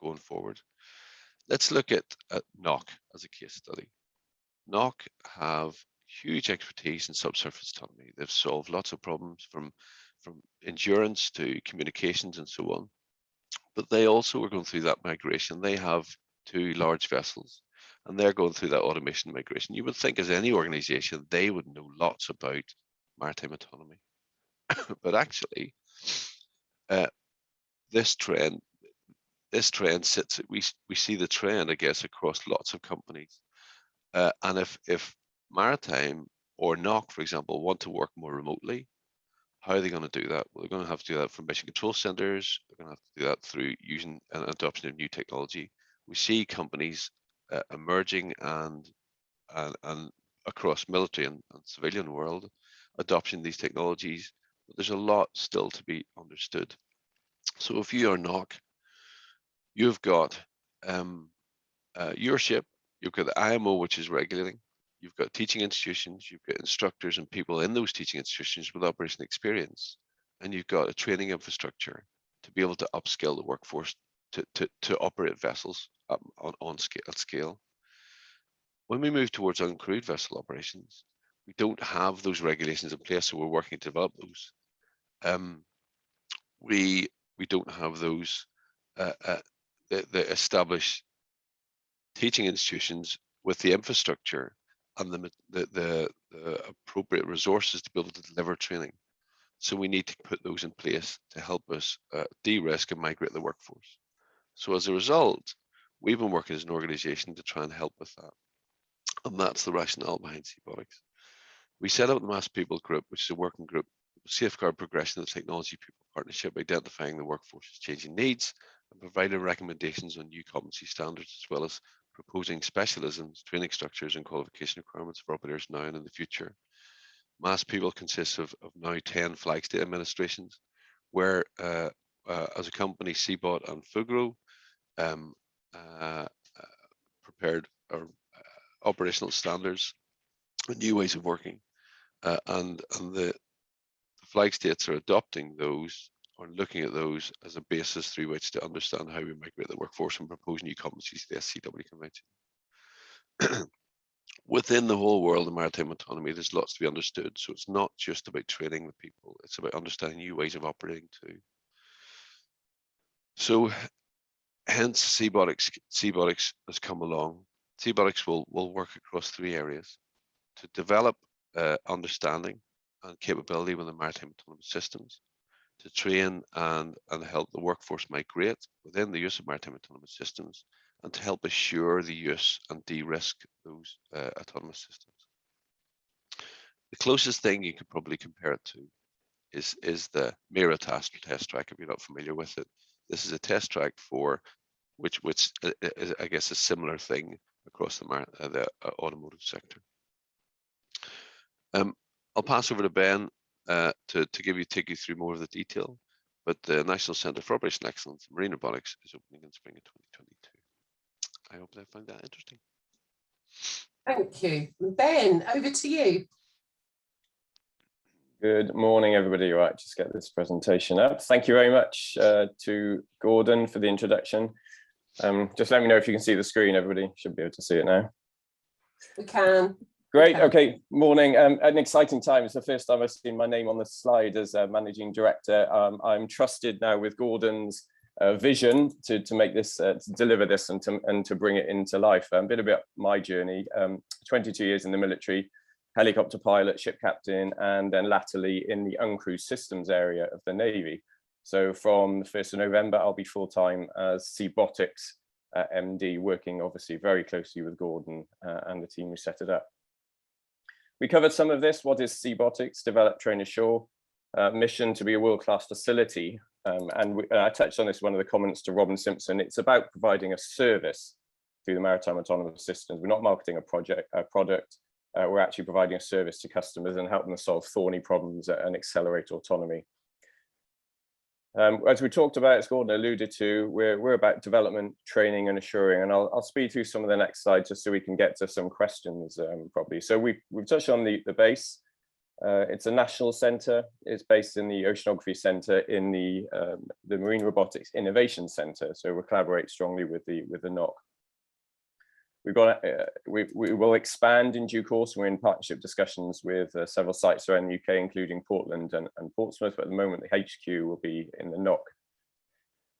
going forward. Let's look at NOC as a case study. NOC have huge expertise in subsurface autonomy. They've solved lots of problems from endurance to communications and so on. But they also are going through that migration. They have 2 large vessels and they're going through that automation migration. You would think as any organization, they would know lots about maritime autonomy. But actually, this trend sits, we see the trend, I guess, across lots of companies. And if Maritime or NOC, for example, want to work more remotely, how are they going to do that? Well, they're going to have to do that from mission control centers. They're going to have to do that through using an adoption of new technology. We see companies emerging and across military and civilian world adopting these technologies, but there's a lot still to be understood. So if you are NOC, you've got your ship, you've got the IMO, which is regulating, you've got teaching institutions, you've got instructors and people in those teaching institutions with operational experience, and you've got a training infrastructure to be able to upskill the workforce to operate vessels at scale. When we move towards uncrewed vessel operations, we don't have those regulations in place, so we're working to develop those. We don't have those the established teaching institutions with the infrastructure and the appropriate resources to be able to deliver training. So we need to put those in place to help us de-risk and migrate the workforce. So as a result, we've been working as an organization to try and help with that. And that's the rationale behind CEbotiX. We set up the Mass People group, which is a working group to safeguard progression of the technology people partnership, identifying the workforce's changing needs and providing recommendations on new competency standards, as well as proposing specialisms, training structures and qualification requirements for operators now and in the future. Mass People consists of now 10 flag state administrations, where as a company, Seabot and Fugro prepared or operational standards and new ways of working, and the flag states are adopting those or looking at those as a basis through which to understand how we migrate the workforce and propose new competencies to the SCW Convention. Within the whole world of maritime autonomy, there's lots to be understood. So it's not just about training the people, it's about understanding new ways of operating too. So hence CEbotiX has come along. CEbotiX will work across 3 areas: to develop understanding and capability within maritime autonomous systems, to train and help the workforce migrate within the use of maritime autonomous systems, and to help assure the use and de-risk those autonomous systems. The closest thing you could probably compare it to is the Meadow test track, if you're not familiar with it. This is a test track for which is, I guess, a similar thing across the automotive sector. I'll pass over to Ben to take you through more of the detail, but the National Centre for Operational Excellence in Marine Robotics is opening in spring of 2022. I hope they find that interesting. Thank you. Ben, over to you. Good morning, everybody. Right, just get this presentation up. Thank you very much to Gordon for the introduction. Just let me know if you can see the screen. Everybody should be able to see it now. We can. Great. Okay. Morning. An exciting time. It's the first time I've seen my name on the slide as managing director. I'm trusted now with Gordon's vision to make this, to deliver this, and to bring it into life. A bit about my journey. 22 years in the military, helicopter pilot, ship captain, and then latterly in the uncrewed systems area of the Navy. So from the 1st of November, I'll be full-time as CEbotiX MD, working obviously very closely with Gordon and the team who set it up. We covered some of this. What is CEbotiX? Develop, train, assure. Mission to be a world-class facility. I touched on this in one of the comments to Robin Simpson. It's about providing a service through the maritime autonomous systems. We're not marketing a product. We're actually providing a service to customers and helping them solve thorny problems and accelerate autonomy. As we talked about, as Gordon alluded to, we're about development, training, and assuring. And I'll speed through some of the next slides just so we can get to some questions properly. So we've touched on the base. It's a national centre. It's based in the Oceanography Centre in the Marine Robotics Innovation Centre. So we collaborate strongly with the NOC. We will expand in due course. We're in partnership discussions with several sites around the UK, including Portland and Portsmouth. But at the moment, the HQ will be in the NOC.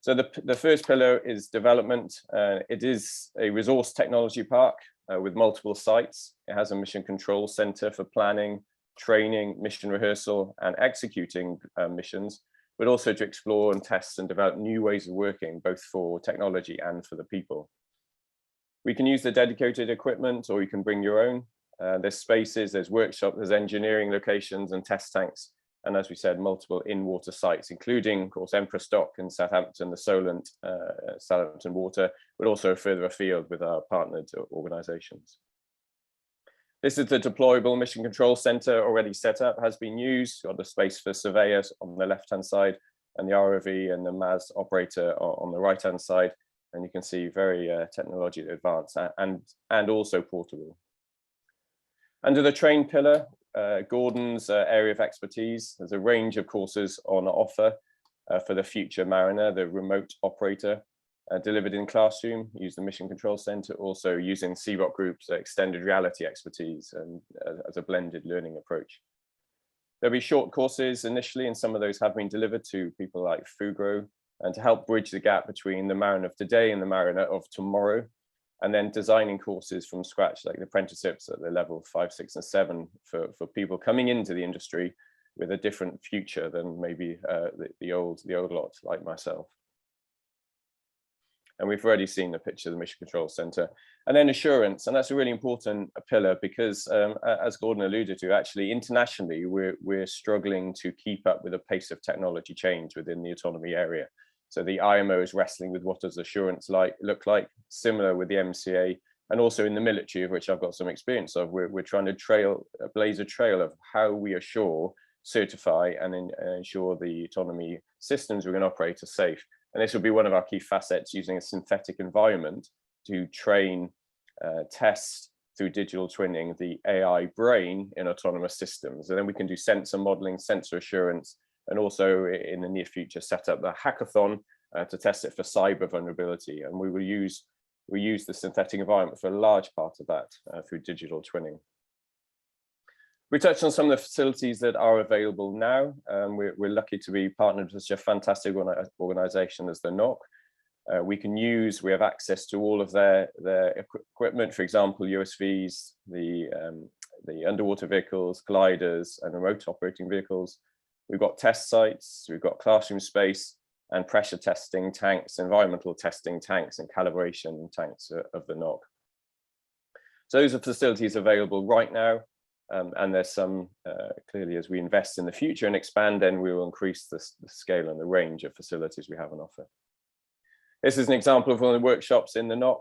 So the first pillar is development. It is a resource technology park with multiple sites. It has a mission control centre for planning, training, mission rehearsal, and executing missions, but also to explore and test and develop new ways of working, both for technology and for the people. We can use the dedicated equipment, or you can bring your own. There's spaces, there's workshops, there's engineering locations and test tanks. And as we said, multiple in-water sites, including, of course, Empress Dock in Southampton, the Solent, Southampton Water, but also further afield with our partnered organisations. This is the deployable mission control centre already set up, has been used. Got the space for surveyors on the left-hand side, and the ROV and the MAS operator on the right-hand side. And you can see very technologically advanced and also portable. Under the train pillar, Gordon's area of expertise, there's a range of courses on offer for the future mariner, the remote operator, delivered in classroom, use the Mission Control Centre, also using Seabot Group's extended reality expertise and as a blended learning approach. There'll be short courses initially, and some of those have been delivered to people like Fugro, and to help bridge the gap between the mariner of today and the mariner of tomorrow, and then designing courses from scratch, like the apprenticeships at the level 5, 6, and 7 for people coming into the industry with a different future than maybe the old lot like myself. And we've already seen the picture of the Mission Control Centre. And then assurance, and that's a really important pillar because, as Gordon alluded to, actually internationally, we're struggling to keep up with the pace of technology change within the autonomy area. So the IMO is wrestling with what does assurance look like, similar with the MCA, and also in the military, of which I've got some experience of. We're trying to blaze a trail of how we assure, certify, and ensure the autonomy systems we're going to operate are safe. And this will be one of our key facets, using a synthetic environment to train, test, through digital twinning the AI brain in autonomous systems. And then we can do sensor modeling, sensor assurance, and also in the near future set up the hackathon to test it for cyber vulnerability. And we use the synthetic environment for a large part of that through digital twinning. We touched on some of the facilities that are available now. We're lucky to be partnered with such a fantastic organization as the NOC. We have access to all of their equipment, for example, USVs, the underwater vehicles, gliders, and remote operating vehicles. We've got test sites, we've got classroom space, and pressure testing tanks, environmental testing tanks, and calibration tanks of the NOC. So those are facilities available right now. And there's some, clearly, as we invest in the future and expand, then we will increase the scale and the range of facilities we have on offer. This is an example of one of the workshops in the NOC,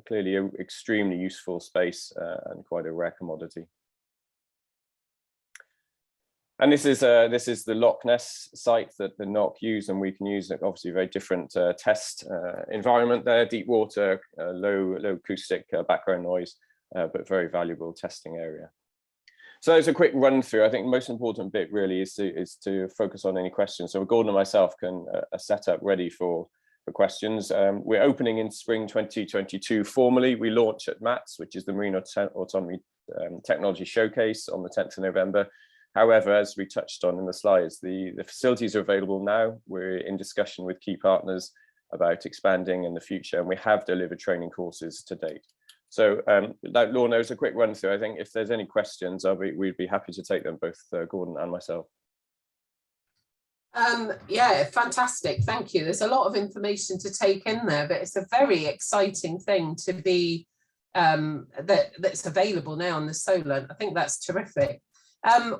clearly an extremely useful space and quite a rare commodity. And this is the Loch Ness site that the NOC use, and we can use obviously a very different test environment there, deep water, low acoustic background noise, but very valuable testing area. So there's a quick run through. I think the most important bit really is to focus on any questions. So Gordon and myself can set up ready for questions. We're opening in spring 2022 formally. We launch at MATS, which is the Marine Autonomy Technology Showcase, on the 10th of November. However, as we touched on in the slides, the facilities are available now. We're in discussion with key partners about expanding in the future, and we have delivered training courses to date. So like Lorna, it's a quick run through. I think if there's any questions, we'd be happy to take them, both Gordon and myself. Yeah, fantastic. Thank you. There's a lot of information to take in there, but it's a very exciting thing to be that's available now on the Solent. I think that's terrific.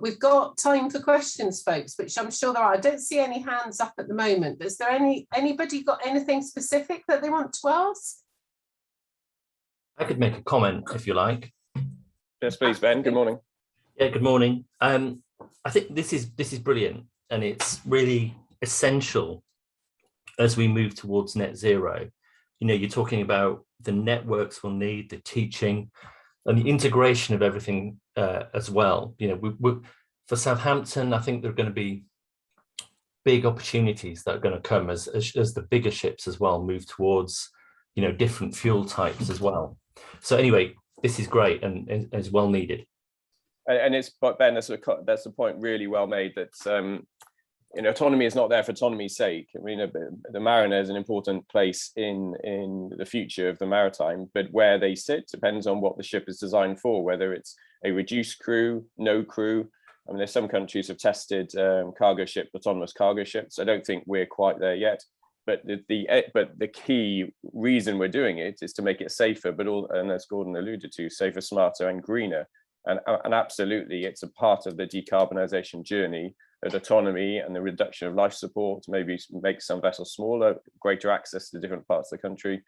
We've got time for questions, folks, which I'm sure there are. I don't see any hands up at the moment, but is there anybody got anything specific that they want to ask? I could make a comment if you like. Yes, please, Ben. Good morning. Yeah, good morning. I think this is brilliant, and it's really essential as we move towards net zero. You know, you're talking about the networks we'll need, the teaching, and the integration of everything as well. You know, for Southampton, I think there are going to be big opportunities that are going to come as the bigger ships as well move towards, you know, different fuel types as well. So anyway, this is great and is well needed. And it's, Ben, that's the point really well made, that you know, autonomy is not there for autonomy's sake. I mean, the mariner is an important place in the future of the maritime, but where they sit depends on what the ship is designed for, whether it's a reduced crew, no crew. I mean, there's some countries have tested autonomous cargo ships. I don't think we're quite there yet. But the key reason we're doing it is to make it safer, and as Gordon alluded to, safer, smarter, and greener. And absolutely, it's a part of the decarbonisation journey, that autonomy and the reduction of life support, maybe make some vessels smaller, greater access to different parts of the country.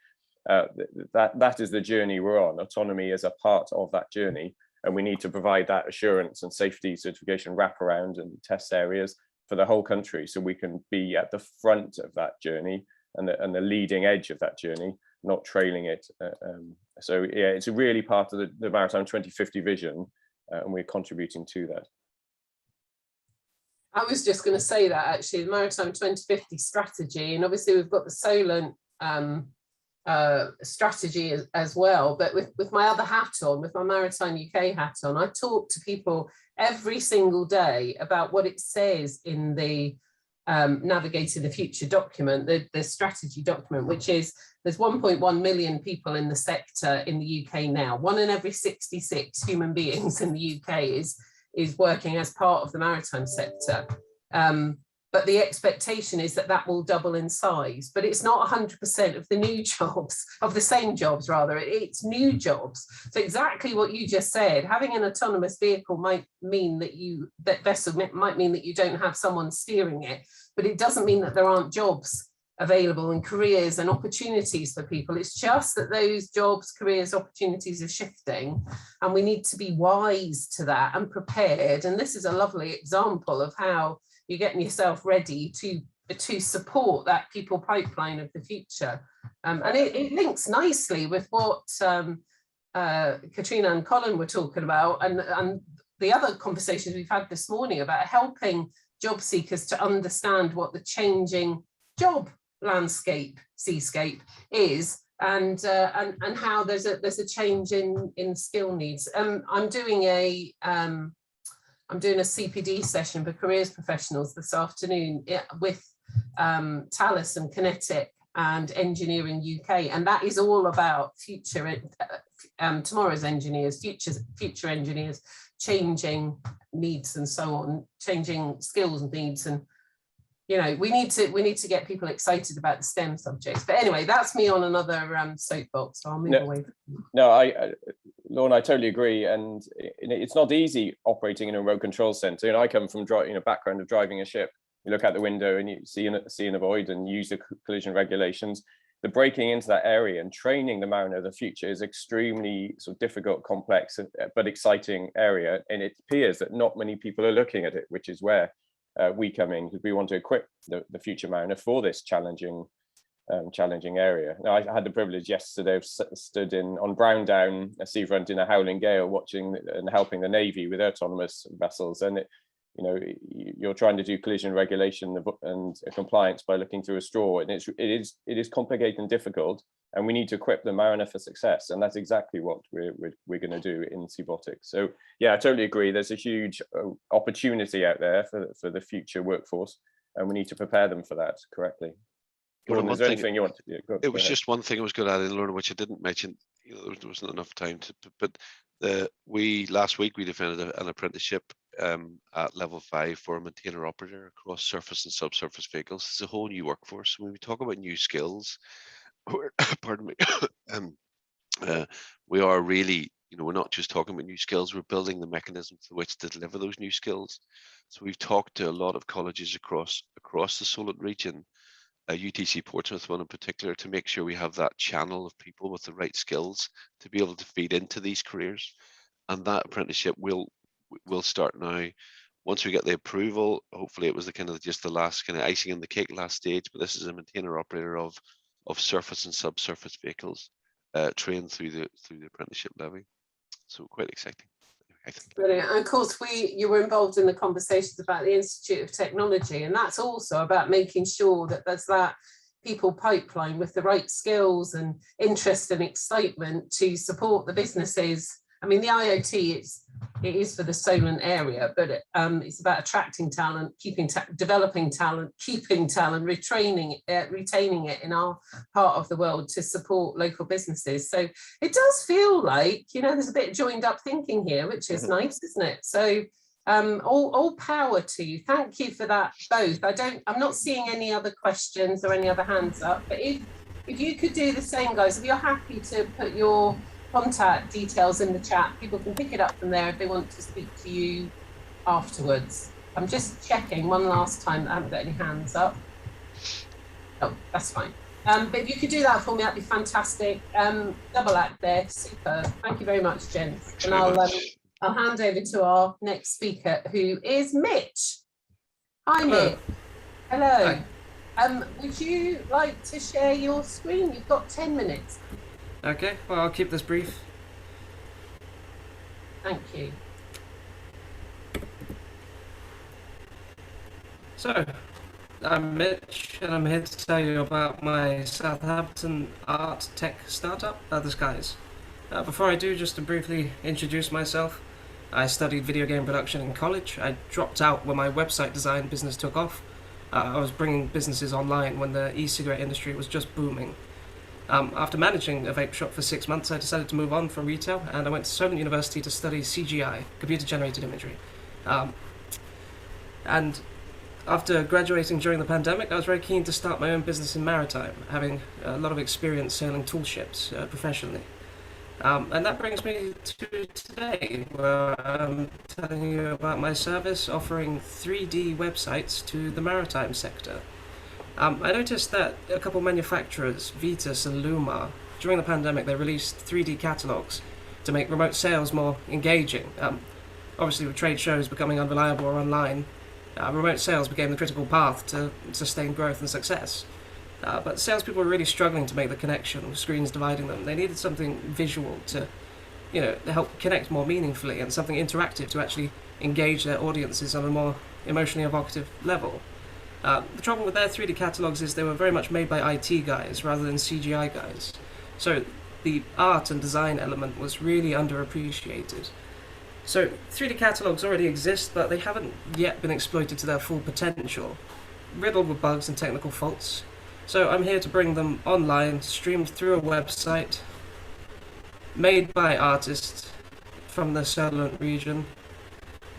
That is the journey we're on. Autonomy is a part of that journey, and we need to provide that assurance and safety certification wraparound and test areas for the whole country, so we can be at the front of that journey and the leading edge of that journey, not trailing it. So yeah, it's a really part of the Maritime 2050 vision, and we're contributing to that. I was just going to say that, actually, the Maritime 2050 strategy, and obviously we've got the Solent strategy as well, but with my other hat on, with my Maritime UK hat on, I talk to people every single day about what it says in the Navigating the Future document, the strategy document, which is there's 1.1 million people in the sector in the UK now. 1 in every 66 human beings in the UK is working as part of the maritime sector. But the expectation is that will double in size, but it's not 100% of the new jobs, of the same jobs rather, it's new jobs. So exactly what you just said, having an autonomous vehicle might mean that vessel might mean that you don't have someone steering it, but it doesn't mean that there aren't jobs available and careers and opportunities for people. It's just that those jobs, careers, opportunities are shifting, and we need to be wise to that and prepared. And this is a lovely example of how you're getting yourself ready to support that people pipeline of the future. And it links nicely with what Katrina and Colin were talking about, and the other conversations we've had this morning about helping job seekers to understand what the changing job landscape, seascape is, and how there's a change in skill needs. I'm doing a CPD session for careers professionals this afternoon with Thales and Kinetic and Engineering UK, and that is all about tomorrow's engineers, future engineers, changing needs and so on, changing skills and needs, and we need to get people excited about the STEM subjects. But anyway, that's me on another soapbox, so I'll move away from that. No, Lorna, I totally agree, and it's not easy operating in a remote control center. I come from background of driving a ship. You look out the window and you see and avoid and use the collision regulations. The breaking into that area and training the mariner of the future is extremely sort of difficult, complex, but exciting area. And it appears that not many people are looking at it, which is where we come in, because we want to equip the future mariner for this challenging area. Now, I had the privilege yesterday of stood on Brown Down, a seafront in a howling gale, watching and helping the Navy with autonomous vessels. And you're trying to do collision regulation and compliance by looking through a straw, and it is complicated and difficult, and we need to equip the mariner for success, and that's exactly what we're going to do in CEbotiX. So yeah, I totally agree. There's a huge opportunity out there for the future workforce, and we need to prepare them for that correctly. Gordon, is there anything you want to do? It was just one thing I was going to add in, Lorna, which I didn't mention. There wasn't enough time to, but last week we defended an apprenticeship at level 5 for a maintainer operator across surface and subsurface vehicles. It's a whole new workforce. When we talk about new skills, pardon me, we are really, we're not just talking about new skills, we're building the mechanisms through which to deliver those new skills. So we've talked to a lot of colleges across the Solent region, UTC Portsmouth one in particular, to make sure we have that channel of people with the right skills to be able to feed into these careers. And that apprenticeship will start now. Once we get the approval, hopefully it was just the last kind of icing on the cake, last stage, but this is a maintainer operator of surface and subsurface vehicles trained through the apprenticeship levy. So quite exciting, I think. Brilliant. And of course, you were involved in the conversations about the Institute of Technology, and that's also about making sure that there's that people pipeline with the right skills and interest and excitement to support the businesses. I mean, the IoT it is for the Solent area, but it's about attracting talent, developing talent, keeping talent, retaining it in our part of the world to support local businesses. So it does feel like, there's a bit of joined up thinking here, which is nice, isn't it? So all power to you. Thank you for that both. I'm not seeing any other questions or any other hands up, but if you could do the same, guys, if you're happy to put your contact details in the chat, people can pick it up from there if they want to speak to you afterwards. I'm just checking one last time. I haven't got any hands up. Oh, that's fine. But if you could do that for me, that'd be fantastic. Double act there, super. Thank you very much, gents. And I'll hand over to our next speaker, who is Mitch. Hi, Mitch. Hello. Hi. Would you like to share your screen? You've got 10 minutes. Okay, well, I'll keep this brief. Thank you. So, I'm Mitch, and I'm here to tell you about my Southampton art tech startup, The Skies. Before I do, just to briefly introduce myself, I studied video game production in college. I dropped out when my website design business took off. I was bringing businesses online when the e-cigarette industry was just booming. After managing a vape shop for 6 months, I decided to move on from retail, and I went to Solent University to study CGI, computer-generated imagery. And after graduating during the pandemic, I was very keen to start my own business in maritime, having a lot of experience sailing tool ships professionally. And that brings me to today, where I'm telling you about my service offering 3D websites to the maritime sector. I noticed that a couple manufacturers, Vitus and Luma, during the pandemic they released 3D catalogs to make remote sales more engaging. Obviously with trade shows becoming unreliable or online, remote sales became the critical path to sustain growth and success. But salespeople were really struggling to make the connection with screens dividing them. They needed something visual to you know, help connect more meaningfully and something interactive to actually engage their audiences on a more emotionally evocative level. The trouble with their 3D catalogues is they were very much made by IT guys rather than CGI guys. So the art and design element was really underappreciated. So 3D catalogues already exist, but they haven't yet been exploited to their full potential, riddled with bugs and technical faults. So I'm here to bring them online, streamed through a website, made by artists from the Solent region.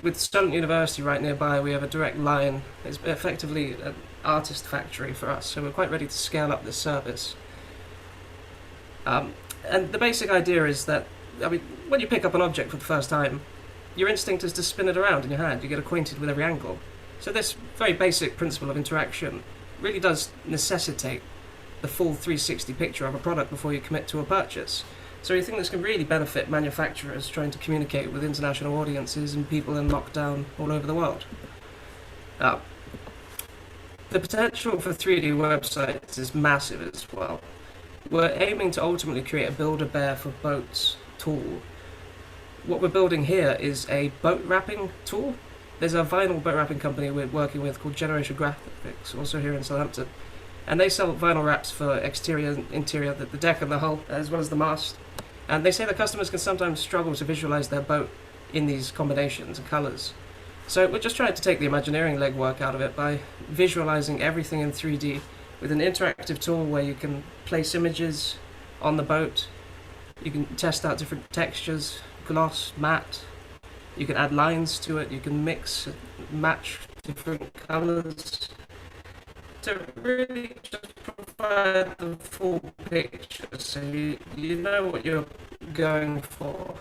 With Solent University right nearby, we have a direct line. It's effectively an artist factory for us, so we're quite ready to scale up this service. And the basic idea is that, I mean, when you pick up an object for the first time, your instinct is to spin it around in your hand. You get acquainted with every angle. So this very basic principle of interaction really does necessitate the full 360 picture of a product before you commit to a purchase. So we think this can really benefit manufacturers trying to communicate with international audiences and people in lockdown all over the world. The potential for 3D websites is massive as well. We're aiming to ultimately create a Build-A-Bear for boats tool. What we're building here is a boat wrapping tool. There's a vinyl boat wrapping company we're working with called Generation Graphics, also here in Southampton. And they sell vinyl wraps for exterior and interior, the deck and the hull, as well as the mast. And they say that customers can sometimes struggle to visualize their boat in these combinations and colors. So we're just trying to take the Imagineering legwork out of it by visualizing everything in 3D with an interactive tool where you can place images on the boat, you can test out different textures, gloss, matte, you can add lines to it, you can mix, match different colors, to really just provide the full picture, so you know what you're going for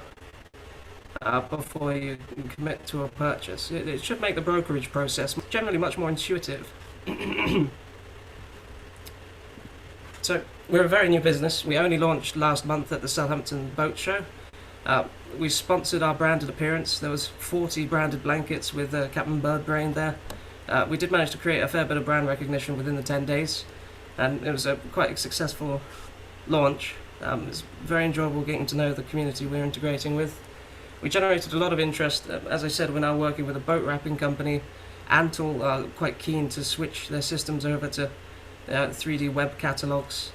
before you commit to a purchase. It should make the brokerage process generally much more intuitive. So we're a very new business. We only launched last month at the Southampton Boat Show. We sponsored our branded appearance. There was 40 branded blankets with Captain Birdbrain there. We did manage to create a fair bit of brand recognition within the 10 days, and it was quite a successful launch. It's very enjoyable getting to know the community we're integrating with. We generated a lot of interest. As I said, we're now working with a boat wrapping company. Antle are quite keen to switch their systems over to 3D web catalogs.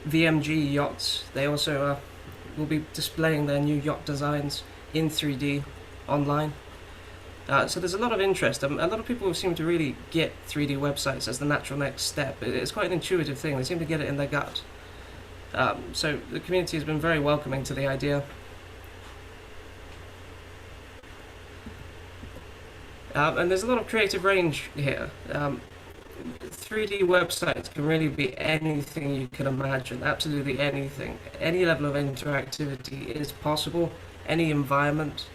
VMG Yachts, they also will be displaying their new yacht designs in 3D online. So there's a lot of interest. A lot of people seem to really get 3D websites as the natural next step. It's quite an intuitive thing. They seem to get it in their gut. So the community has been very welcoming to the idea. And there's a lot of creative range here. 3D websites can really be anything you can imagine, absolutely anything. Any level of interactivity is possible, any environment,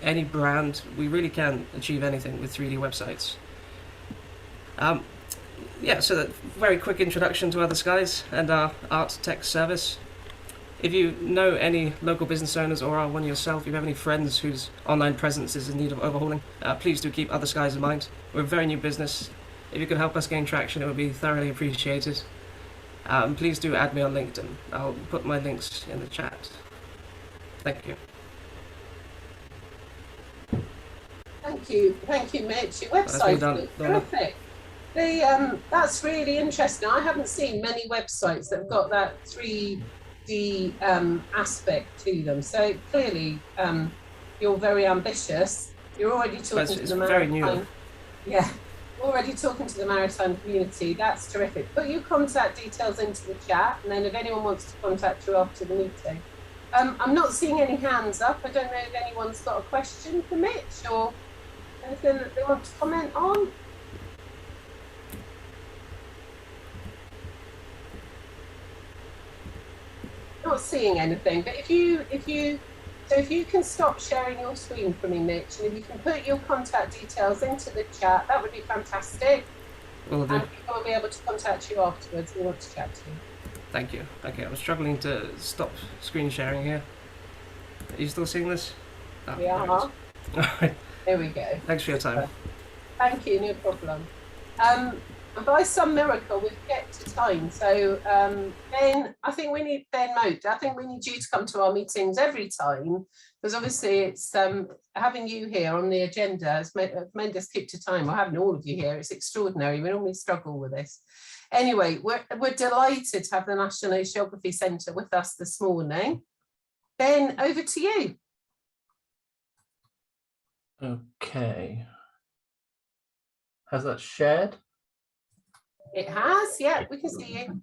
any brand. We really can achieve anything with 3D websites. Yeah, so that very quick introduction to Other Skies and our art tech service. If you know any local business owners or are one yourself, if you have any friends whose online presence is in need of overhauling, please do keep Other Skies in mind. We're a very new business. If you could help us gain traction, it would be thoroughly appreciated. Please do add me on LinkedIn. I'll put my links in the chat. Thank you. Thank you, Mitch. Your website is terrific. That's really interesting. I haven't seen many websites that have got that 3D aspect to them. So clearly, you're very ambitious. You're already talking to the Maritime. Yeah, already talking to the Maritime community. That's terrific. Put your contact details into the chat, and then if anyone wants to contact you after the meeting. I'm not seeing any hands up. I don't know if anyone's got a question for Mitch or anything that they want to comment on. Not seeing anything, but if you can stop sharing your screen for me, Mitch, and if you can put your contact details into the chat, that would be fantastic. Will do. And people will be able to contact you afterwards if they want to chat to you. Thank you. Okay, I was struggling to stop screen sharing here. Are you still seeing this? Oh, We are. All right. There we go. Thanks for your time. Thank you, no problem. And by some miracle, we've kept to time. So Ben, I think we need Ben Moat. I think we need you to come to our meetings every time, because obviously it's having you here on the agenda has made us keep to time, or having all of you here. It's extraordinary. We normally struggle with this. Anyway, we're delighted to have the National Oceanography Centre with us this morning. Ben, over to you. Okay. Has that shared? It has, yeah, we can see you.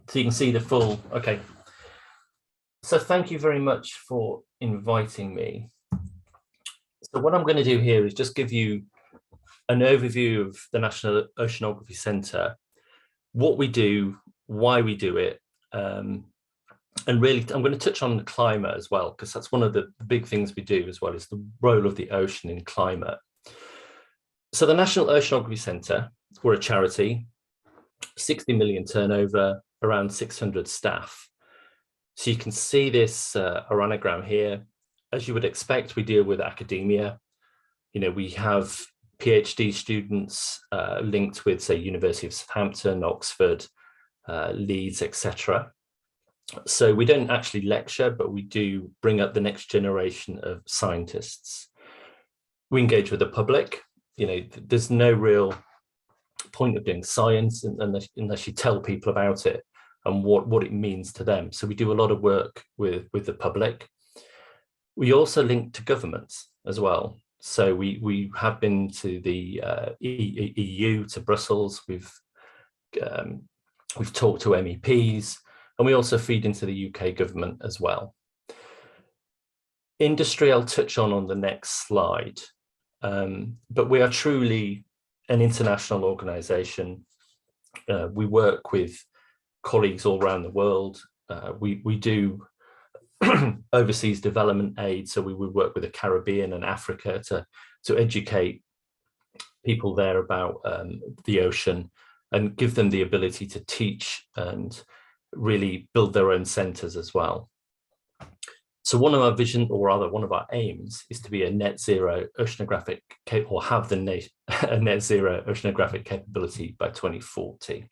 So you can see the full, okay. So thank you very much for inviting me. So what I'm going to do here is just give you an overview of the National Oceanography Centre, what we do, why we do it, and really I'm going to touch on the climate as well, because that's one of the big things we do as well, is the role of the ocean in climate. So the National Oceanography Centre, we're a charity, 60 million turnover, around 600 staff. So you can see this organogram here. As you would expect, we deal with academia. You know, we have PhD students linked with, say, University of Southampton, Oxford, Leeds, etc. So we don't actually lecture, but we do bring up the next generation of scientists. We engage with the public. You know, there's no real point of doing science unless you tell people about it and what it means to them. So we do a lot of work with the public. We also link to governments as well. So we have been to the EU, to Brussels. We've talked to MEPs, and we also feed into the UK government as well. Industry I'll touch on the next slide, but we are truly an international organisation. We work with colleagues all around the world. We do overseas development aid, so we would work with the Caribbean and Africa to educate people there about the ocean and give them the ability to teach and really build their own centres as well. So one of our vision, or rather one of our aims, is to be a net zero oceanographic, or have a net zero oceanographic capability by 2040.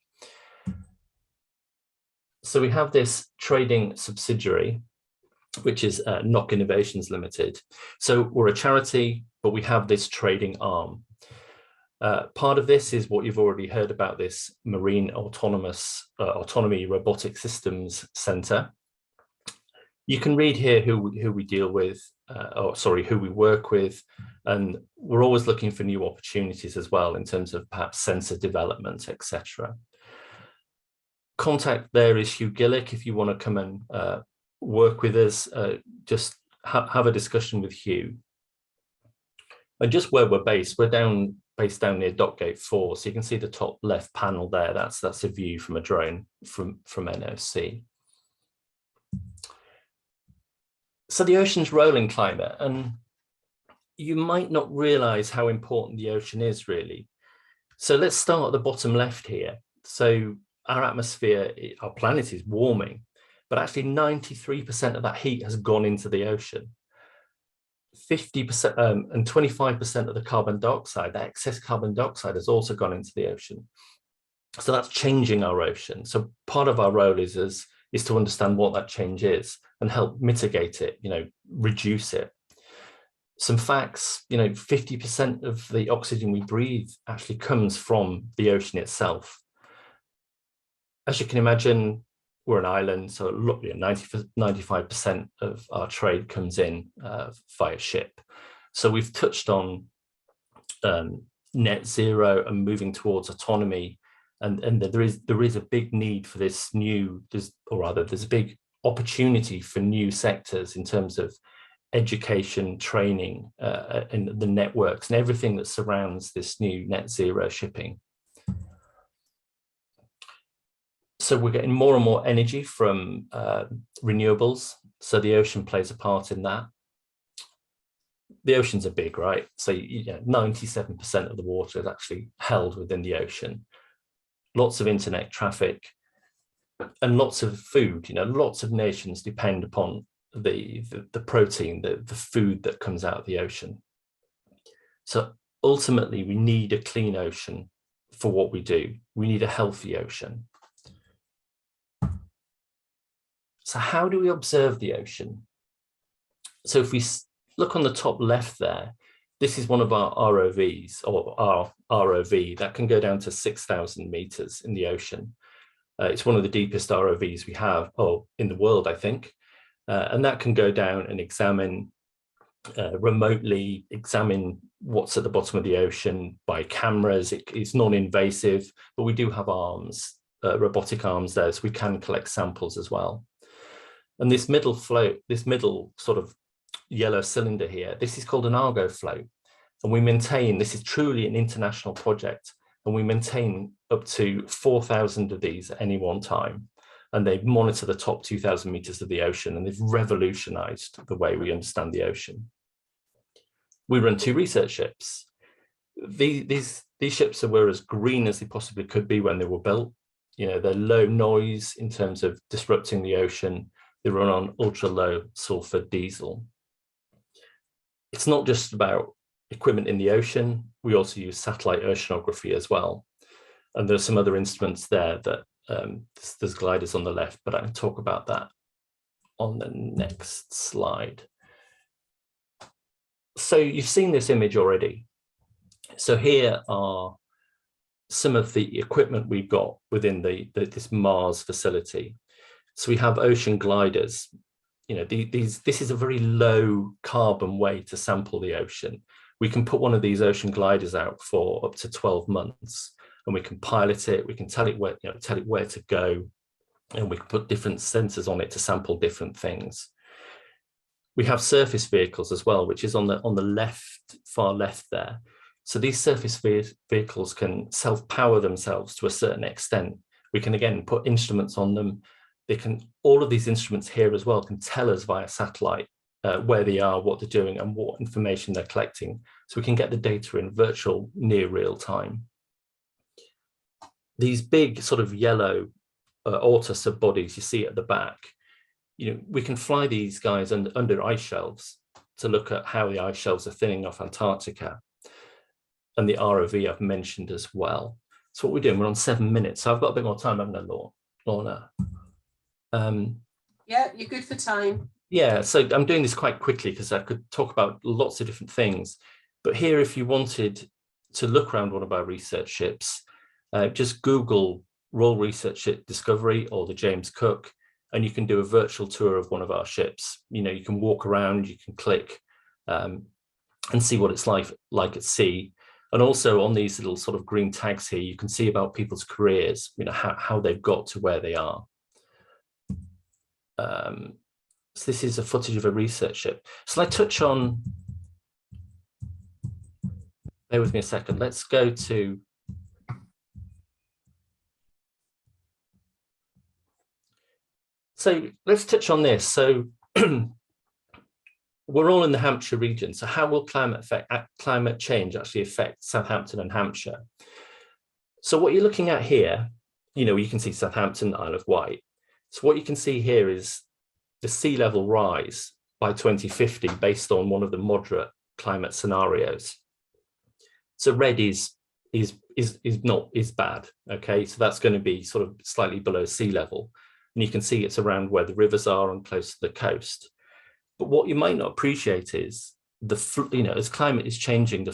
So we have this trading subsidiary, which is NOC Innovations Limited. So we're a charity, but we have this trading arm. Part of this is what you've already heard about, this Marine Autonomy Robotic Systems Centre. You can read here who we deal with, who we work with, and we're always looking for new opportunities as well in terms of perhaps sensor development, etc. Contact there is Hugh Killick if you want to come and work with us. Just have a discussion with Hugh. And just where we're based based down near Dockgate 4, so you can see the top left panel there. That's a view from a drone from NOC. So the ocean's role in climate, and you might not realize how important the ocean is really. So let's start at the bottom left here. So our atmosphere, our planet is warming, but actually 93% of that heat has gone into the ocean. 50% and 25% of the carbon dioxide, that excess carbon dioxide, has also gone into the ocean. So that's changing our ocean. So part of our role is to understand what that change is and help mitigate it, reduce it. Some facts, 50% of the oxygen we breathe actually comes from the ocean itself. As you can imagine, we're an island, so 95% of our trade comes in via ship. So we've touched on net zero and moving towards autonomy, and there is a big need for this there's a big opportunity for new sectors in terms of education, training, and the networks and everything that surrounds this new net zero shipping. So we're getting more and more energy from renewables. So the ocean plays a part in that. The oceans are big, right? So 97% of the water is actually held within the ocean. Lots of internet traffic and lots of food. Lots of nations depend upon the protein, the food that comes out of the ocean. So ultimately, we need a clean ocean for what we do. We need a healthy ocean. So how do we observe the ocean? So if we look on the top left there, this is one of our ROVs, or our ROV, that can go down to 6,000 meters in the ocean. It's one of the deepest ROVs we have, in the world, I think. And that can go down and examine, remotely examine what's at the bottom of the ocean by cameras. It's non-invasive, but we do have arms, robotic arms there, so we can collect samples as well. And this middle float, this middle sort of yellow cylinder here, this is called an Argo float. And we maintain, this is truly an international project, and we maintain up to 4,000 of these at any one time. And they monitor the top 2,000 meters of the ocean, and they've revolutionized the way we understand the ocean. We run 2 research ships. These ships were as green as they possibly could be when they were built. You know, they're low noise in terms of disrupting the ocean. They run on ultra low sulfur diesel. It's not just about equipment in the ocean. We also use satellite oceanography as well. And there's some other instruments there that there's gliders on the left, but I can talk about that on the next slide. So you've seen this image already. So here are some of the equipment we've got within this Mars facility. So we have ocean gliders. You know, this is a very low carbon way to sample the ocean. We can put one of these ocean gliders out for up to 12 months, and we can pilot it. We can tell it where, tell it where to go, and we can put different sensors on it to sample different things. We have surface vehicles as well, which is on the left, far left there. So these surface vehicles can self-power themselves to a certain extent. We can again put instruments on them. All of these instruments here as well can tell us via satellite where they are, what they're doing, and what information they're collecting. So we can get the data in virtual near real time. These big sort of yellow auto sub-bodies you see at the back, we can fly these guys under ice shelves to look at how the ice shelves are thinning off Antarctica. And the ROV I've mentioned as well. So what we're doing, we're on 7 minutes. So I've got a bit more time, haven't I, Lorna? Yeah, you're good for time. Yeah, so I'm doing this quite quickly because I could talk about lots of different things. But here, if you wanted to look around one of our research ships, just Google Royal Research Ship Discovery or the James Cook, and you can do a virtual tour of one of our ships. You can walk around, you can click and see what it's like at sea. And also on these little sort of green tags here, you can see about people's careers, how they've got to where they are. So this is a footage of a research ship. So I touch on, bear with me a second, let's go to, so let's touch on this. So we're all in the Hampshire region. So how will climate change actually affect Southampton and Hampshire? So what you're looking at here, you can see Southampton, Isle of Wight. So what you can see here is the sea level rise by 2050 based on one of the moderate climate scenarios. So red is bad. Okay, so that's going to be sort of slightly below sea level, and you can see it's around where the rivers are and close to the coast. But what you might not appreciate is as climate is changing, the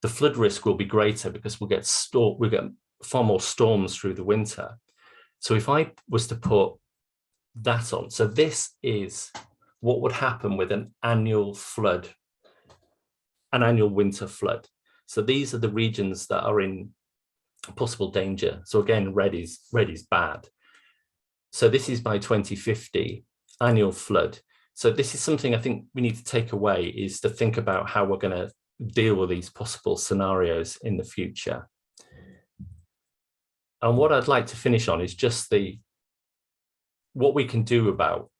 flood risk will be greater because we'll get far more storms through the winter. So if I was to put that on, so this is what would happen with an annual flood, an annual winter flood. So these are the regions that are in possible danger. So again, red is bad. So this is by 2050, annual flood. So this is something I think we need to take away, is to think about how we're going to deal with these possible scenarios in the future. And what I'd like to finish on is just what we can do about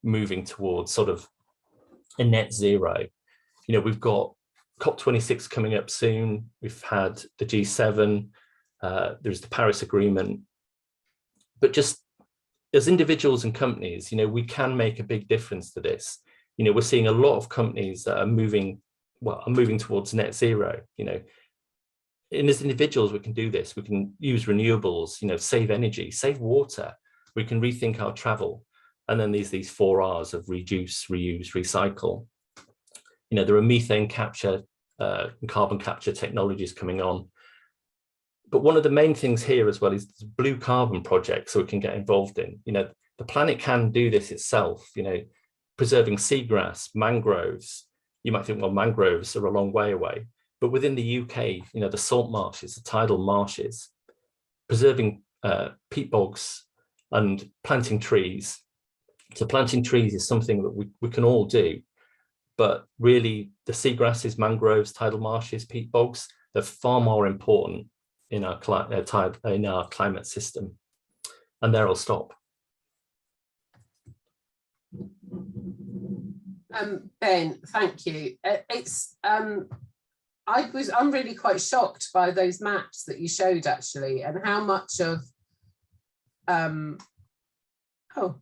moving towards sort of a net zero. We've got COP26 coming up soon. We've had the G7. There's the Paris Agreement. But just as individuals and companies, we can make a big difference to this. We're seeing a lot of companies that are moving towards net zero. and as individuals, we can do this. We can use renewables, you know, save energy, save water. We can rethink our travel. And then there's these 4 R's of reduce, reuse, recycle. You know, there are methane capture, carbon capture technologies coming on. But one of the main things here as well is the blue carbon project, so we can get involved in. You know, the planet can do this itself, you know, preserving seagrass, mangroves. You might think, well, mangroves are a long way away. But within the UK, you know, the salt marshes, the tidal marshes, preserving peat bogs and planting trees. So planting trees is something that we can all do, but really the seagrasses, mangroves, tidal marshes, peat bogs, they're far more important in our climate system. And there I'll stop. Ben, thank you. I'm really quite shocked by those maps that you showed actually, and how much of oh,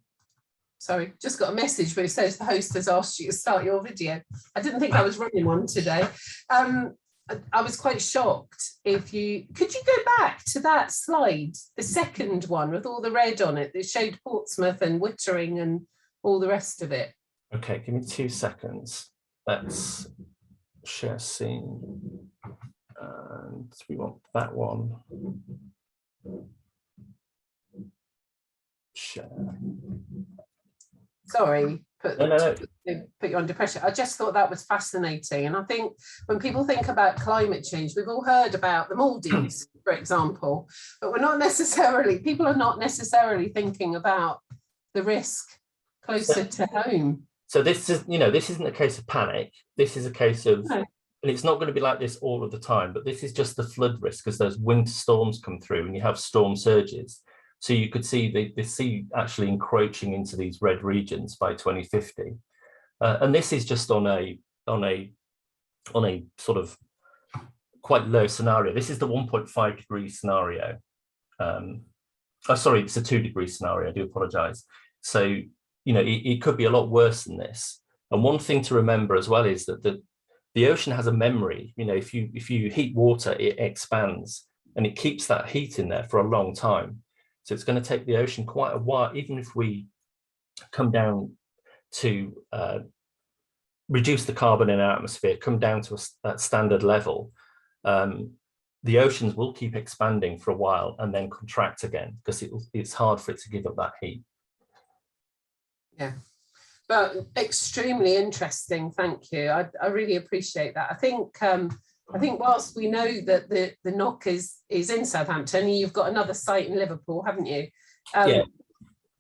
sorry, just got a message where it says the host has asked you to start your video. I didn't think I was running one today. I was quite shocked. Could you go back to that slide, the second one with all the red on it that showed Portsmouth and Wittering and all the rest of it? Okay, give me 2 seconds. Let's share scene. And we want that one. Share. Sorry, No. put you under pressure. I just thought that was fascinating. And I think when people think about climate change, we've all heard about the Maldives, for example, but people are not necessarily thinking about the risk closer to home. So this isn't a case of panic. This is a case of, and it's not going to be like this all of the time, but this is just the flood risk as those winter storms come through and you have storm surges. So you could see the sea actually encroaching into these red regions by 2050. And this is just on a sort of quite low scenario. This is the 1.5 degree scenario. Sorry, it's a 2 degree scenario. I do apologize. So, you know, it could be a lot worse than this. And one thing to remember as well is that the ocean has a memory. You know, if you heat water, it expands and it keeps that heat in there for a long time. So it's going to take the ocean quite a while, even if we come down to reduce the carbon in our atmosphere, come down to that standard level, the oceans will keep expanding for a while and then contract again because it's hard for it to give up that heat. Yeah, but extremely interesting. Thank you. I really appreciate that. I think whilst we know that the NOC is in Southampton, you've got another site in Liverpool, haven't you? Yeah.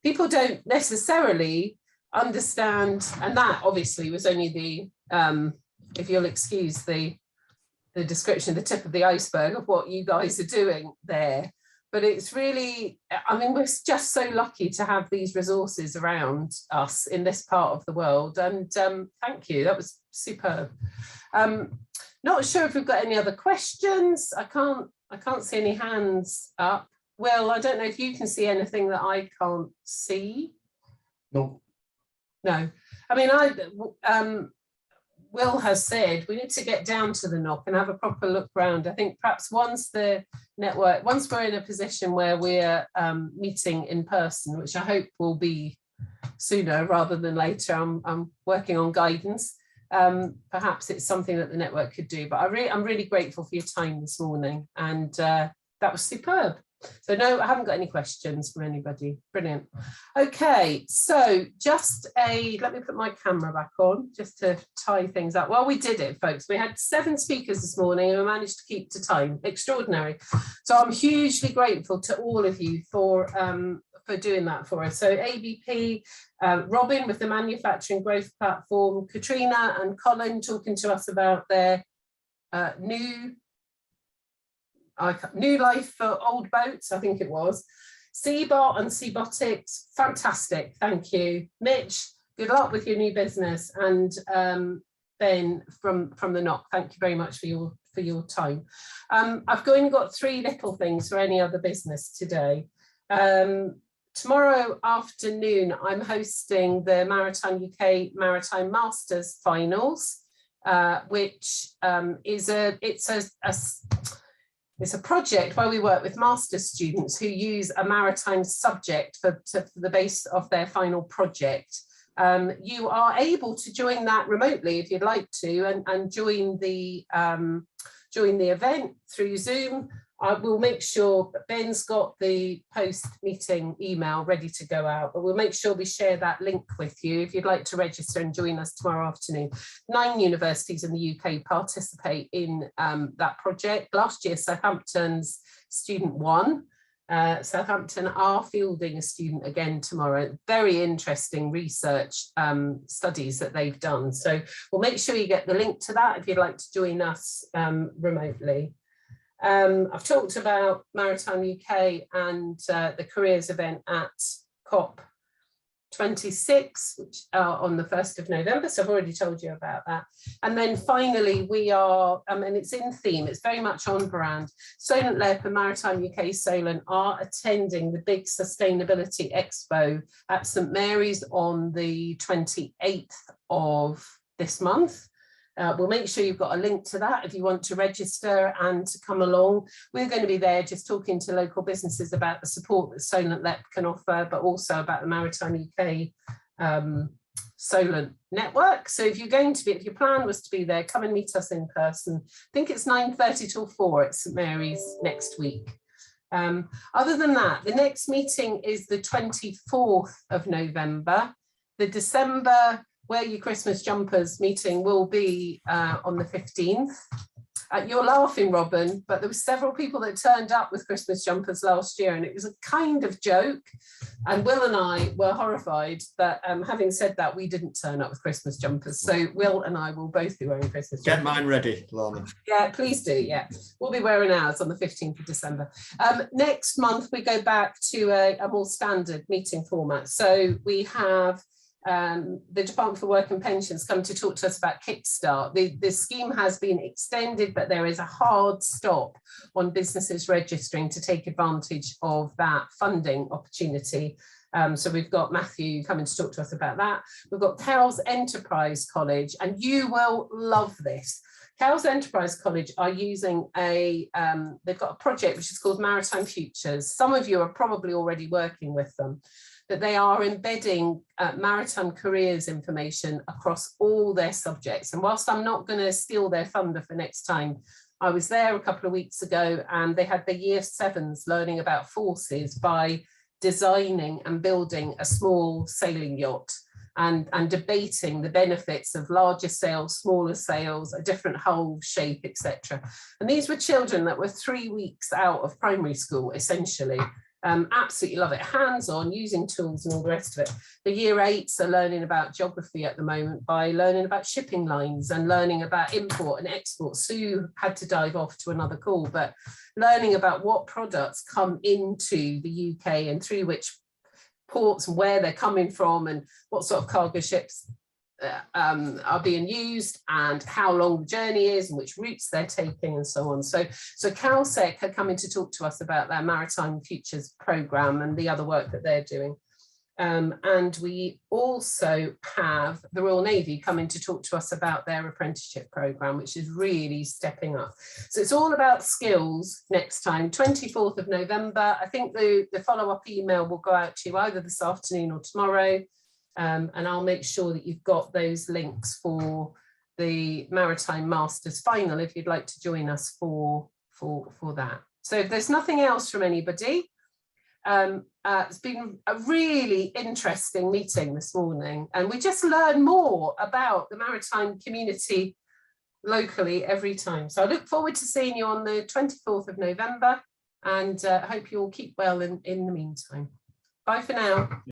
People don't necessarily understand, and that obviously was only the, if you'll excuse the description, the tip of the iceberg of what you guys are doing there. But it's really, I mean, we're just so lucky to have these resources around us in this part of the world. And thank you, that was superb. Not sure if we've got any other questions. I can't see any hands up. Will, I don't know if you can see anything that I can't see. No. No. I mean, Will has said we need to get down to the NOC and have a proper look round. I think perhaps once we're in a position where we're meeting in person, which I hope will be sooner rather than later. I'm working on guidance. Perhaps it's something that the network could do, but I'm really grateful for your time this morning, and that was superb. So no, I haven't got any questions from anybody. Brilliant. Okay, so let me put my camera back on just to tie things up. Well, we did it, folks. We had 7 speakers this morning and we managed to keep to time. Extraordinary. So I'm hugely grateful to all of you for doing that for us. So ABP, Robin with the Manufacturing Growth Platform, Katrina and Colin talking to us about their new life for old boats, I think it was. Seabot and CEbotiX, fantastic, thank you. Mitch, good luck with your new business. And Ben from the NOC, thank you very much for your time. I've only got 3 little things for any other business today. Tomorrow afternoon, I'm hosting the Maritime UK Maritime Masters Finals, which is It's a project where we work with master's students who use a maritime subject for the base of their final project. You are able to join that remotely if you'd like to, and join the event through Zoom. I will make sure Ben's got the post-meeting email ready to go out, but we'll make sure we share that link with you if you'd like to register and join us tomorrow afternoon. 9 universities in the UK participate in that project. Last year, Southampton's student won. Southampton are fielding a student again tomorrow. Very interesting research studies that they've done. So we'll make sure you get the link to that if you'd like to join us remotely. I've talked about Maritime UK and the careers event at COP26, which are on the 1st of November. So I've already told you about that. And then finally, we are, and it's in theme, it's very much on brand. Solent LEP and Maritime UK Solent are attending the big Sustainability Expo at St Mary's on the 28th of this month. We'll make sure you've got a link to that if you want to register and to come along. We're going to be there just talking to local businesses about the support that Solent LEP can offer, but also about the Maritime UK Solent network. So if you're going to be, if your plan was to be there, come and meet us in person. I think it's 9:30 till 4 at St Mary's next week. Other than that, the next meeting is the 24th of November. The December Wear Your Christmas Jumpers meeting will be on the 15th. You're laughing, Robin, but there were several people that turned up with Christmas jumpers last year, and it was a kind of joke. And Will and I were horrified that, having said that, we didn't turn up with Christmas jumpers. So Will and I will both be wearing Christmas jumpers. Get mine ready, Lorna. Yeah, please do. Yeah, we'll be wearing ours on the 15th of December. Next month, we go back to a more standard meeting format. So we have the Department for Work and Pensions come to talk to us about Kickstart. The scheme has been extended, but there is a hard stop on businesses registering to take advantage of that funding opportunity. So we've got Matthew coming to talk to us about that. We've got Cowes Enterprise College, and you will love this. Cowes Enterprise College are using they've got a project which is called Maritime Futures. Some of you are probably already working with them, but they are embedding maritime careers information across all their subjects. And whilst I'm not going to steal their thunder for next time, I was there a couple of weeks ago and they had the year 7s learning about forces by designing and building a small sailing yacht and debating the benefits of larger sails, smaller sails, a different hull shape, etc. And these were children that were 3 weeks out of primary school, essentially. Absolutely love it. Hands-on, using tools and all the rest of it. The year 8s are learning about geography at the moment by learning about shipping lines and learning about import and export. Sue had to dive off to another call, but learning about what products come into the UK and through which ports and where they're coming from and what sort of cargo ships are being used and how long the journey is and which routes they're taking and so on. So CalSec are coming to talk to us about their Maritime Futures programme and the other work that they're doing. And we also have the Royal Navy coming to talk to us about their apprenticeship programme, which is really stepping up. So it's all about skills next time, 24th of November. I think the follow-up email will go out to you either this afternoon or tomorrow. And I'll make sure that you've got those links for the Maritime Masters final if you'd like to join us for that. So if there's nothing else from anybody, it's been a really interesting meeting this morning, and we just learn more about the maritime community locally every time. So I look forward to seeing you on the 24th of November, and I hope you all keep well in the meantime. Bye for now.